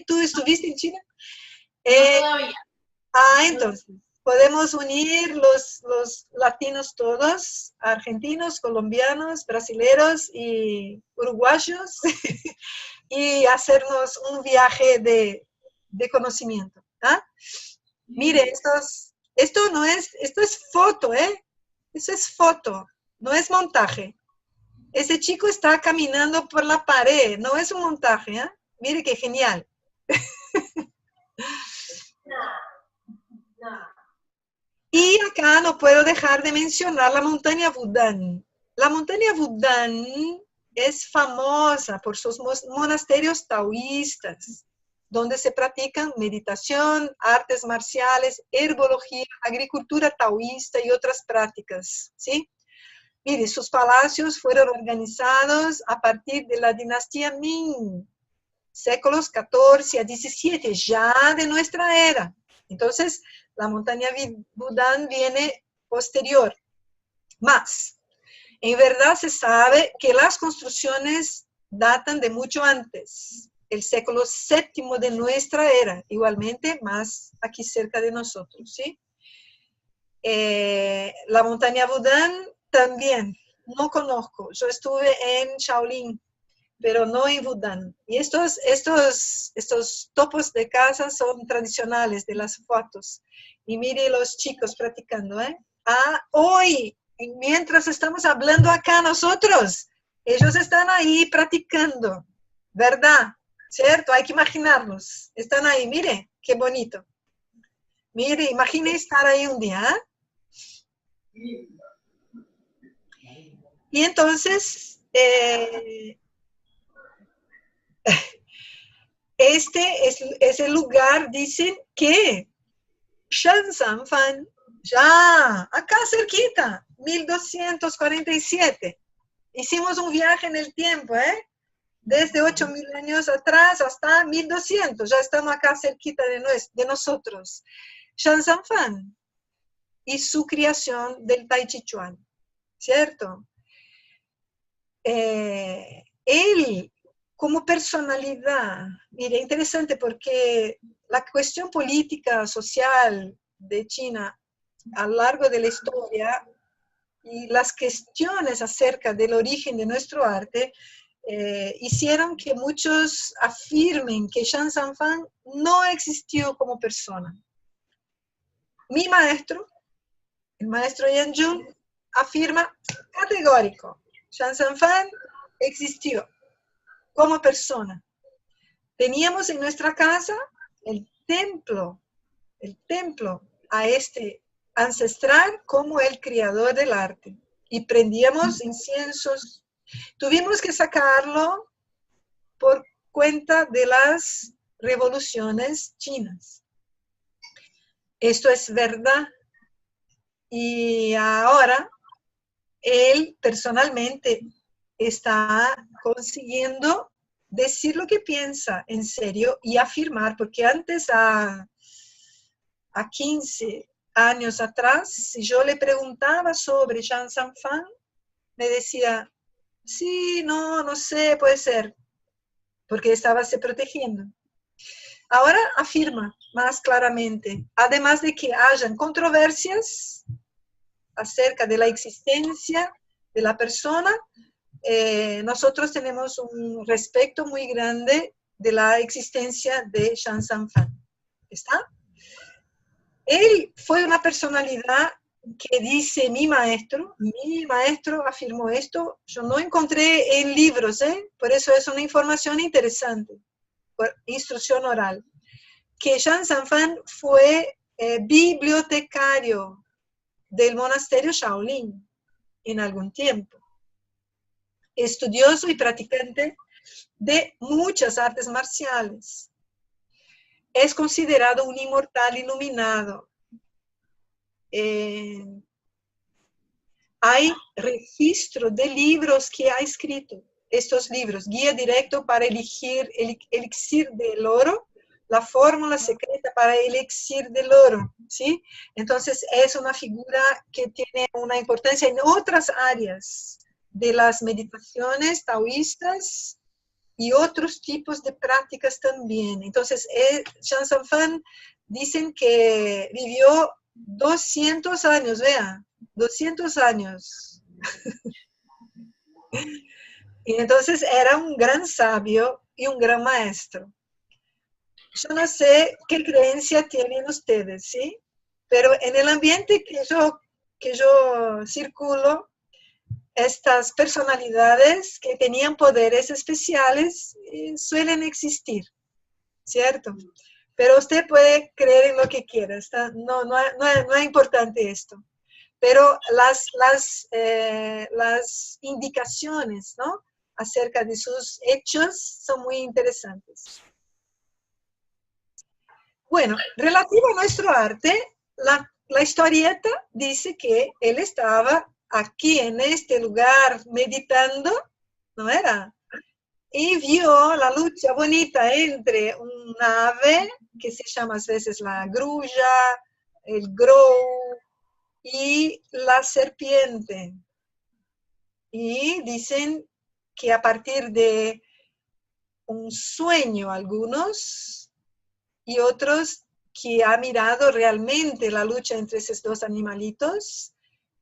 S1: ¿Tú estuviste en China?
S3: No todavía.
S1: Entonces, podemos unir los latinos todos, argentinos, colombianos, brasileros y uruguayos, y hacernos un viaje de conocimiento. Mire, esto es foto, Eso es foto, no es montaje. Ese chico está caminando por la pared, no es un montaje, Mire qué genial. Y acá no puedo dejar de mencionar la montaña Wudang. La montaña Wudang es famosa por sus monasterios taoístas, donde se practican meditación, artes marciales, herbología, agricultura taoísta y otras prácticas, ¿sí? Mire, sus palacios fueron organizados a partir de la dinastía Ming, séculos XIV a XVII, ya de nuestra era. Entonces, la montaña Wudang viene posterior. Más, en verdad se sabe que las construcciones datan de mucho antes, el século VII de nuestra era, igualmente más aquí cerca de nosotros, ¿sí? La montaña Wudang también, no conozco. Yo estuve en Shaolin, pero no en Wudang. Y estos topos de casa son tradicionales de las fotos. Y mire los chicos practicando, hoy, mientras estamos hablando acá nosotros, ellos están ahí practicando, ¿verdad? ¿Cierto? Hay que imaginarlos. Están ahí, mire, qué bonito. Mire, imagine estar ahí un día, Y entonces, este es el lugar, dicen que Shan San Fan, ya, acá cerquita, 1247. Hicimos un viaje en el tiempo, desde 8.000 años atrás hasta 1200, ya estamos acá cerquita de nosotros. Shan San Fan y su creación del Tai Chi Chuan, ¿cierto? Él, como personalidad, mire, interesante porque la cuestión política, social de China a lo largo de la historia y las cuestiones acerca del origen de nuestro arte hicieron que muchos afirmen que Shan San Fan no existió como persona. Mi maestro, el maestro Yan Jun, afirma categórico: Shan San Fan existió como persona. Teníamos en nuestra casa el templo a este ancestral como el creador del arte. Y prendíamos inciensos. Tuvimos que sacarlo por cuenta de las revoluciones chinas. Esto es verdad. Y ahora él personalmente está consiguiendo decir lo que piensa en serio y afirmar, porque antes a 15 años atrás, si yo le preguntaba sobre Shan San Fan, me decía, sí, no sé, puede ser, porque estaba se protegiendo. Ahora afirma más claramente, además de que hayan controversias acerca de la existencia de la persona, nosotros tenemos un respeto muy grande de la existencia de Shan Sanfan. ¿Está? Él fue una personalidad que dice mi maestro afirmó esto, yo no encontré en libros, por eso es una información interesante, por instrucción oral, que Shan Sanfan fue bibliotecario del monasterio Shaolin en algún tiempo, estudioso y practicante de muchas artes marciales. Es considerado un inmortal iluminado. Hay registro de libros que ha escrito. Estos libros, Guía Directo para elegir el elixir del oro, la fórmula secreta para el elixir del oro, ¿sí? Entonces es una figura que tiene una importancia en otras áreas de las meditaciones taoístas y otros tipos de prácticas también. Entonces, Shan Sanfan dicen que vivió 200 años, vea, 200 años. Y entonces era un gran sabio y un gran maestro. Yo no sé qué creencia tienen ustedes, ¿sí? Pero en el ambiente que yo circulo, estas personalidades que tenían poderes especiales suelen existir, ¿cierto? Pero usted puede creer en lo que quiera, no es importante esto. Pero las indicaciones, ¿no?, acerca de sus hechos son muy interesantes. Bueno, relativo a nuestro arte, la historieta dice que él estaba aquí en este lugar meditando, ¿no era? Y vio la lucha bonita entre una ave, que se llama a veces la grulla, el grow, y la serpiente. Y dicen que a partir de un sueño algunos, y otros que ha mirado realmente la lucha entre esos dos animalitos,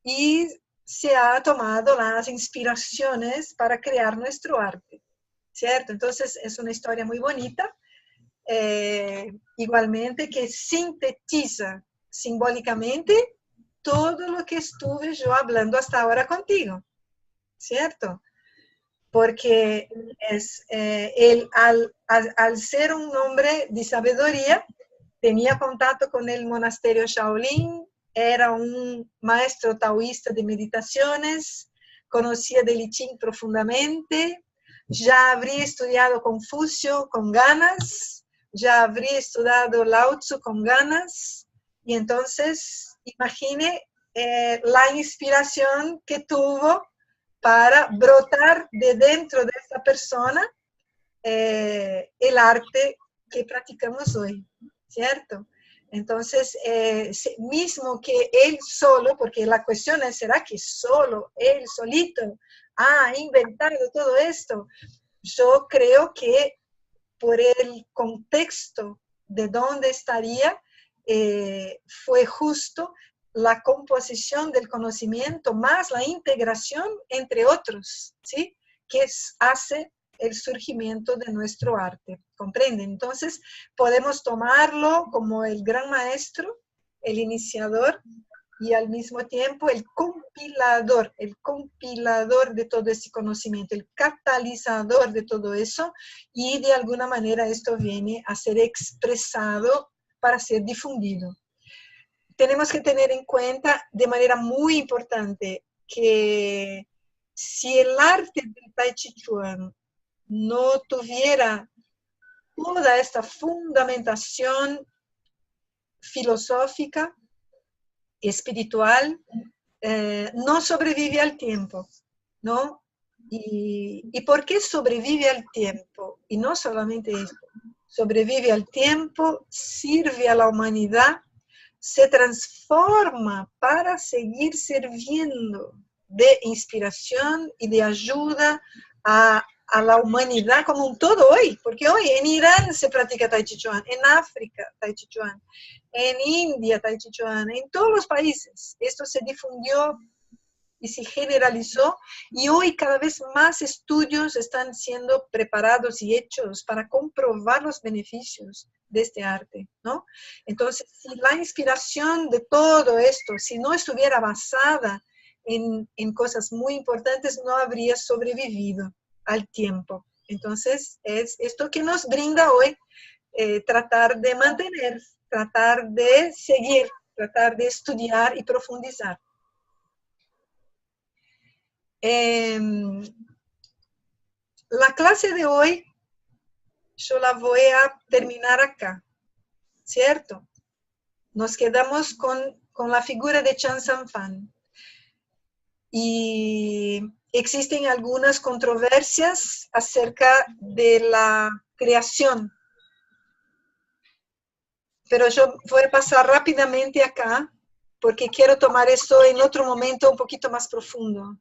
S1: y se ha tomado las inspiraciones para crear nuestro arte, ¿cierto? Entonces es una historia muy bonita, igualmente que sintetiza simbólicamente todo lo que estuve yo hablando hasta ahora contigo, ¿cierto? Porque él al ser un hombre de sabiduría, tenía contacto con el monasterio Shaolin, era un maestro taoísta de meditaciones, conocía de I Ching profundamente, ya habría estudiado Confucio con ganas, ya habría estudiado Lao Tzu con ganas, y entonces imagine la inspiración que tuvo para brotar de dentro de esta persona el arte que practicamos hoy, ¿cierto? Entonces, mismo que él solo, porque la cuestión es, ¿será que solo, él solito, ha inventado todo esto? Yo creo que por el contexto de dónde estaría, fue justo la composición del conocimiento más la integración entre otros, ¿sí?, que hace el surgimiento de nuestro arte, ¿comprenden? Entonces, podemos tomarlo como el gran maestro, el iniciador, y al mismo tiempo el compilador de todo ese conocimiento, el catalizador de todo eso, y de alguna manera esto viene a ser expresado para ser difundido. Tenemos que tener en cuenta de manera muy importante que si el arte del Tai Chi Chuan no tuviera toda esta fundamentación filosófica, espiritual, no sobrevive al tiempo, ¿no? ¿Y por qué sobrevive al tiempo? Y no solamente esto, sobrevive al tiempo, sirve a la humanidad, se transforma para seguir sirviendo de inspiración y de ayuda a a la humanidad como un todo hoy, porque hoy en Irán se practica Tai Chi Chuan, en África Tai Chi Chuan, en India Tai Chi Chuan, en todos los países. Esto se difundió y se generalizó, y hoy cada vez más estudios están siendo preparados y hechos para comprobar los beneficios de este arte, ¿no? Entonces, si la inspiración de todo esto, si no estuviera basada en cosas muy importantes, no habría sobrevivido al tiempo. Entonces, es esto que nos brinda hoy tratar de mantener, tratar de seguir, tratar de estudiar y profundizar. La clase de hoy yo la voy a terminar acá, ¿cierto? Nos quedamos con la figura de Chan San Fan. Y existen algunas controversias acerca de la creación. Pero yo voy a pasar rápidamente acá, porque quiero tomar esto en otro momento un poquito más profundo.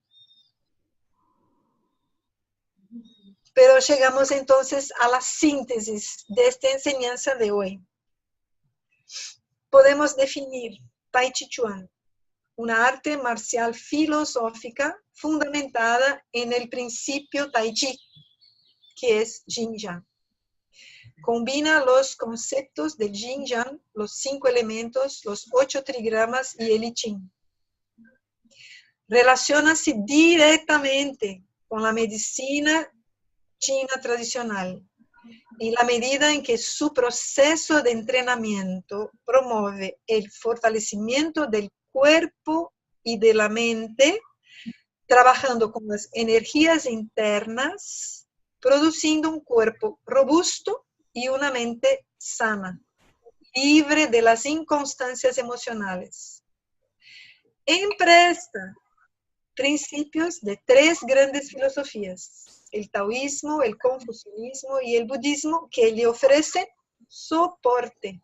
S1: Pero llegamos entonces a la síntesis de esta enseñanza de hoy. Podemos definir Tai Chi Chuan, una arte marcial filosófica fundamentada en el principio Tai Chi, que es Yin Yang. Combina los conceptos del Yin Yang, los 5 elementos, los 8 trigramas y el I Ching. Relaciónase directamente con la medicina china tradicional, en la medida en que su proceso de entrenamiento promueve el fortalecimiento del cuerpo y de la mente, trabajando con las energías internas, produciendo un cuerpo robusto y una mente sana, libre de las inconstancias emocionales. Empresta principios de 3 grandes filosofías: el taoísmo, el confucianismo y el budismo, que le ofrecen soporte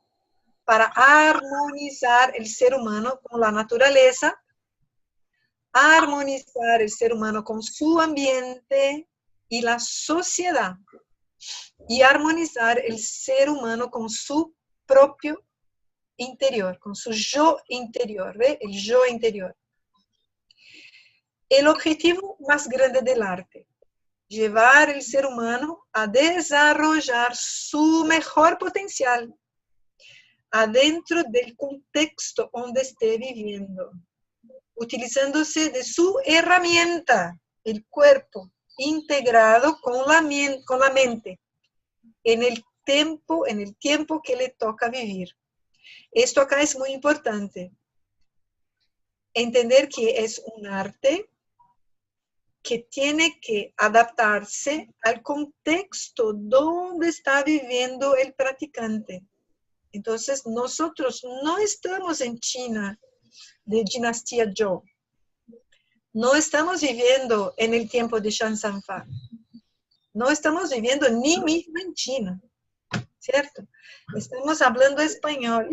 S1: para armonizar el ser humano con la naturaleza, armonizar el ser humano con su ambiente y la sociedad, y armonizar el ser humano con su propio interior, con su yo interior, ¿ve? El yo interior. El objetivo más grande del arte: llevar el ser humano a desarrollar su mejor potencial adentro del contexto donde esté viviendo, utilizándose de su herramienta, el cuerpo, integrado con la mente, en el tiempo que le toca vivir. Esto acá es muy importante. Entender que es un arte que tiene que adaptarse al contexto donde está viviendo el practicante. Entonces, nosotros no estamos en China de dinastía Zhou. No estamos viviendo en el tiempo de Chan San Fan. No estamos viviendo ni mismo en China, ¿cierto? Estamos hablando español.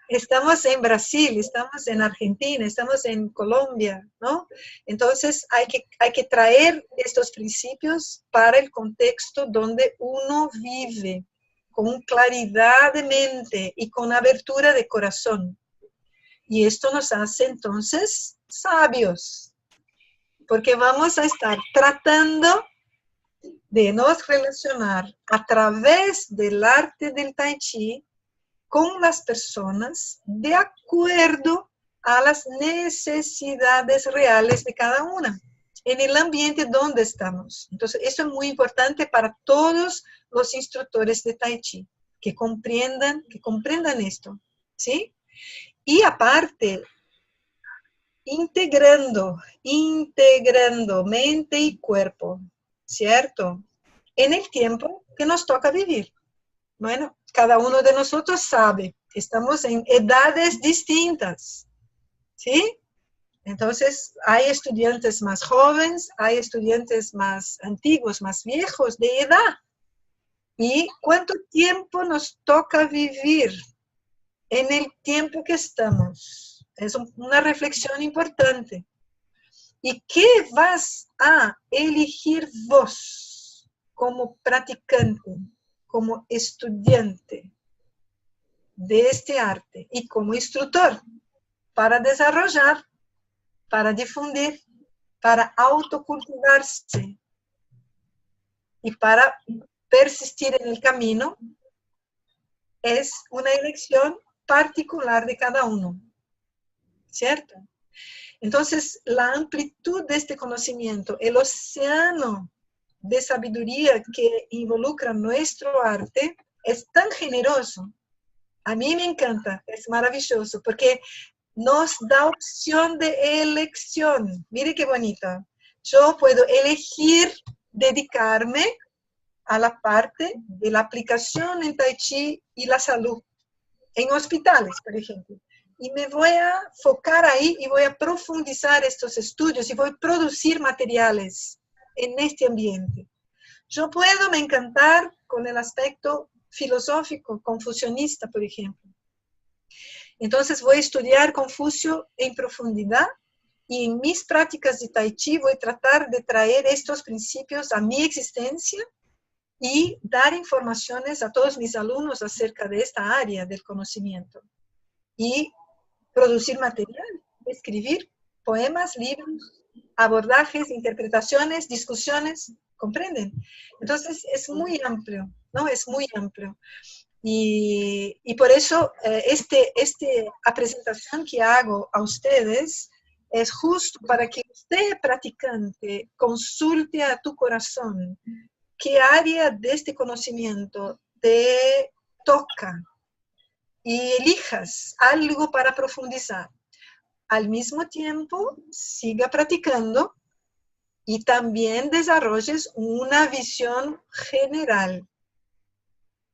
S1: Estamos en Brasil, estamos en Argentina, estamos en Colombia, ¿no? Entonces hay que traer estos principios para el contexto donde uno vive, con claridad de mente y con abertura de corazón. Y esto nos hace entonces sabios, porque vamos a estar tratando de nos relacionar a través del arte del Tai Chi con las personas de acuerdo a las necesidades reales de cada una, en el ambiente donde estamos. Entonces, eso es muy importante para todos los instructores de Tai Chi, que comprendan esto, ¿sí? Y aparte, integrando mente y cuerpo, ¿cierto? En el tiempo que nos toca vivir. Bueno, cada uno de nosotros sabe que estamos en edades distintas, ¿sí? Entonces, hay estudiantes más jóvenes, hay estudiantes más antiguos, más viejos de edad. ¿Y cuánto tiempo nos toca vivir en el tiempo que estamos? Es una reflexión importante. ¿Y qué vas a elegir vos como practicante, como estudiante de este arte y como instructor para desarrollar, para difundir, para autocultivarse y para persistir en el camino? Es una elección particular de cada uno, ¿cierto? Entonces, la amplitud de este conocimiento, el océano de sabiduría que involucra nuestro arte, es tan generoso. A mí me encanta, es maravilloso, porque nos da opción de elección. Mire qué bonito. Yo puedo elegir dedicarme a la parte de la aplicación en Tai Chi y la salud, en hospitales, por ejemplo. Y me voy a enfocar ahí y voy a profundizar estos estudios y voy a producir materiales en este ambiente. Yo puedo me encantar con el aspecto filosófico, confucionista, por ejemplo. Entonces voy a estudiar Confucio en profundidad y en mis prácticas de Tai Chi voy a tratar de traer estos principios a mi existencia y dar informaciones a todos mis alumnos acerca de esta área del conocimiento. Y producir material, escribir poemas, libros, abordajes, interpretaciones, discusiones, ¿comprenden? Entonces es muy amplio, ¿no? Es muy amplio. Y por eso la presentación que hago a ustedes es justo para que usted, practicante, consulte a tu corazón qué área de este conocimiento te toca y elijas algo para profundizar. Al mismo tiempo, siga practicando y también desarrolles una visión general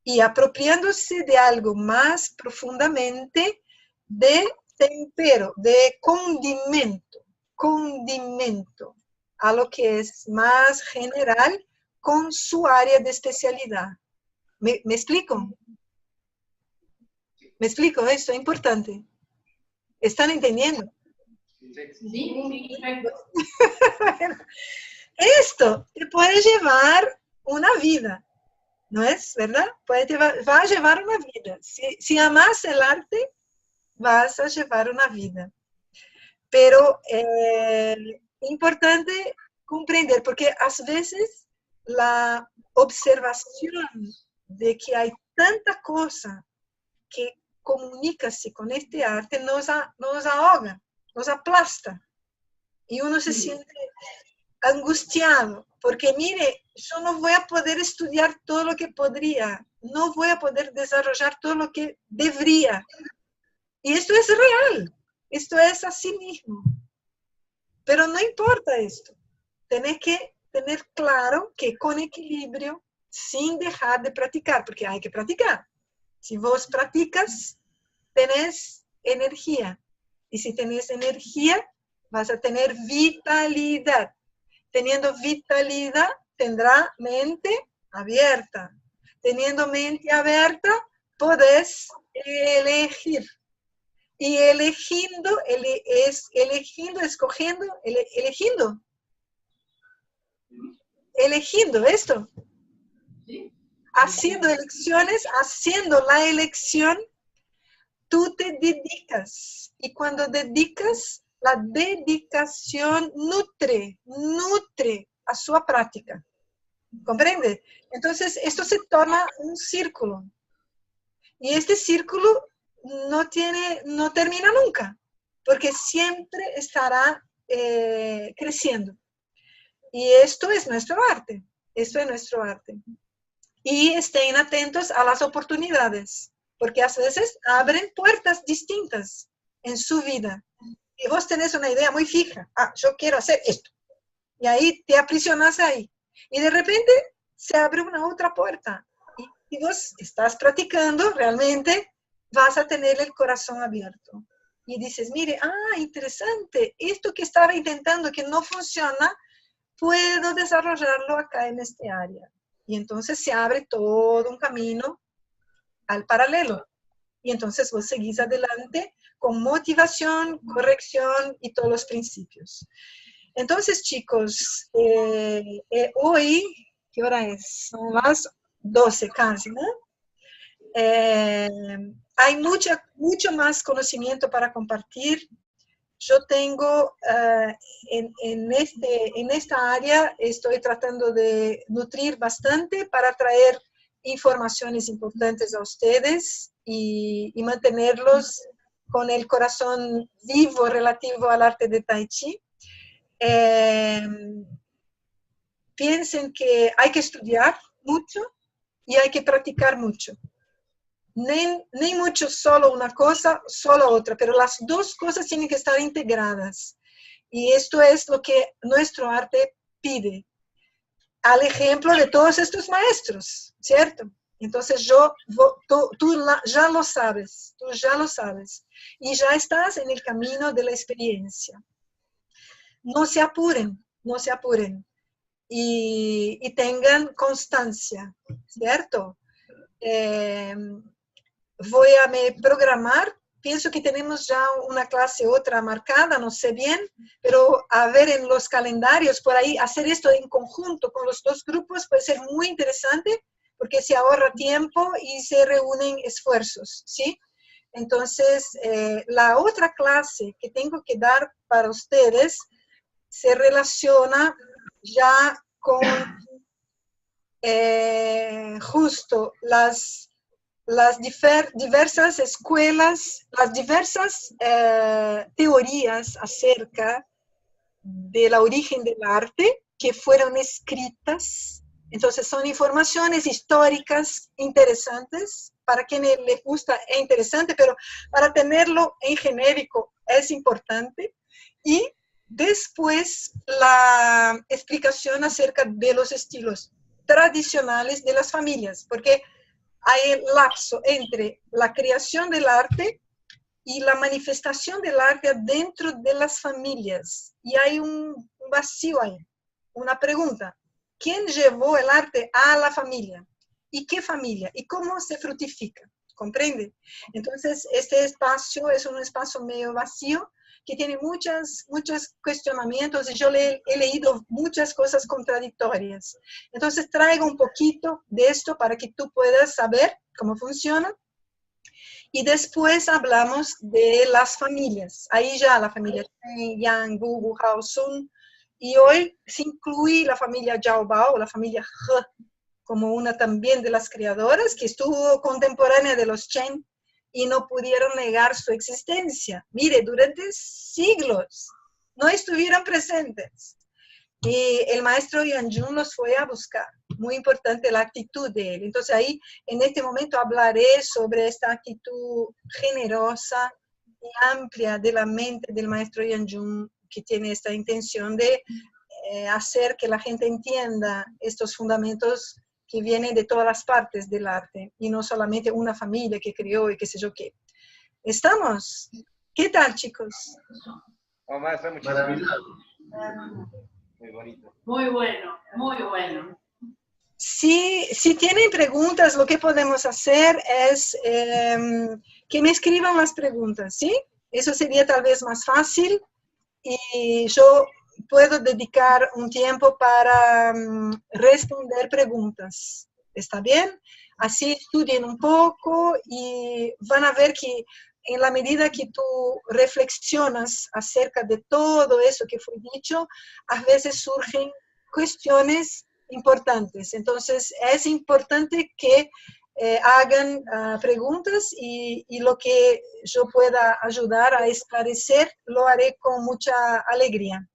S1: y apropiándose de algo más profundamente de tempero, de condimento a lo que es más general con su área de especialidad. ¿Me explico? ¿Me explico? Esto es importante. ¿Están entendiendo?
S3: Sí, perfecto.
S1: Esto te puede llevar una vida, ¿no es? ¿Verdad? Va a llevar una vida. Si amas el arte, vas a llevar una vida. Pero importante comprender, porque a veces la observación de que hay tanta cosa que comunícase con este arte nos ahoga, nos aplasta. Y uno se siente angustiado, porque mire, yo no voy a poder estudiar todo lo que podría, no voy a poder desarrollar todo lo que debería. Y esto es real, esto es así mismo. Pero no importa esto, tenés que tener claro que con equilibrio, sin dejar de practicar, porque hay que practicar. Si vos practicas, tenés energía. Y si tenés energía, vas a tener vitalidad. Teniendo vitalidad, tendrá mente abierta. Teniendo mente abierta, podés elegir. Y eligiendo, eligiendo esto. Haciendo elecciones, haciendo la elección, tú te dedicas. Y cuando dedicas, la dedicación nutre a su práctica. ¿Comprende? Entonces, esto se torna un círculo. Y este círculo no termina nunca, porque siempre estará creciendo. Y esto es nuestro arte. Esto es nuestro arte. Y estén atentos a las oportunidades, porque a veces abren puertas distintas en su vida. Y vos tenés una idea muy fija. Yo quiero hacer esto. Y ahí te aprisionas ahí. Y de repente se abre una otra puerta. Y si vos estás practicando, realmente vas a tener el corazón abierto. Y dices, mire, interesante, esto que estaba intentando que no funciona, puedo desarrollarlo acá en este área. Y entonces se abre todo un camino al paralelo. Y entonces vos seguís adelante con motivación, corrección y todos los principios. Entonces, chicos, hoy, ¿qué hora es? Son las 12 casi, ¿no? Hay mucho más conocimiento para compartir. Yo tengo, en esta área, estoy tratando de nutrir bastante para traer informaciones importantes a ustedes y mantenerlos con el corazón vivo relativo al arte de Tai Chi. Piensen que hay que estudiar mucho y hay que practicar mucho. Ni mucho solo una cosa, solo otra, pero las dos cosas tienen que estar integradas. Y esto es lo que nuestro arte pide, al ejemplo de todos estos maestros, ¿cierto? Entonces tú ya lo sabes, y ya estás en el camino de la experiencia. No se apuren, y tengan constancia, ¿cierto? Voy a me programar, pienso que tenemos ya una clase otra marcada, no sé bien, pero a ver en los calendarios, por ahí, hacer esto en conjunto con los dos grupos puede ser muy interesante, porque se ahorra tiempo y se reúnen esfuerzos, ¿sí? Entonces, la otra clase que tengo que dar para ustedes se relaciona ya con justo las diversas escuelas, las diversas teorías acerca del origen del arte que fueron escritas. Entonces son informaciones históricas interesantes, para quienes les gusta es interesante, pero para tenerlo en genérico es importante. Y después la explicación acerca de los estilos tradicionales de las familias, porque hay el lapso entre la creación del arte y la manifestación del arte dentro de las familias. Y hay un vacío ahí, una pregunta. ¿Quién llevó el arte a la familia? ¿Y qué familia? ¿Y cómo se fructifica? ¿Comprende? Entonces, este espacio es un espacio medio vacío que tiene muchos cuestionamientos y yo he leído muchas cosas contradictorias. Entonces, traigo un poquito de esto para que tú puedas saber cómo funciona. Y después hablamos de las familias. Ahí ya la familia Chen, Yang, Gu, Hao, Sun. Y hoy se incluye la familia Zhao Bao, la familia He, como una también de las creadoras que estuvo contemporánea de los Chen y no pudieron negar su existencia. Mire, durante siglos no estuvieron presentes. Y el maestro Yuan Jun los fue a buscar. Muy importante la actitud de él. Entonces ahí, en este momento, hablaré sobre esta actitud generosa y amplia de la mente del maestro Yuan Jun, que tiene esta intención de hacer que la gente entienda estos fundamentos que vienen de todas las partes del arte, y no solamente una familia que creó y qué sé yo qué. ¿Estamos? ¿Qué tal, chicos?
S2: Oh, maestra, muchísimas gracias. Muy bonito.
S3: Muy bueno, muy bueno.
S1: Si tienen preguntas, lo que podemos hacer es que me escriban las preguntas, ¿sí? Eso sería tal vez más fácil y yo puedo dedicar un tiempo para responder preguntas. ¿Está bien? Así estudien un poco y van a ver que en la medida que tú reflexionas acerca de todo eso que fue dicho, a veces surgen cuestiones importantes. Entonces, es importante que hagan preguntas y lo que yo pueda ayudar a esclarecer, lo haré con mucha alegría.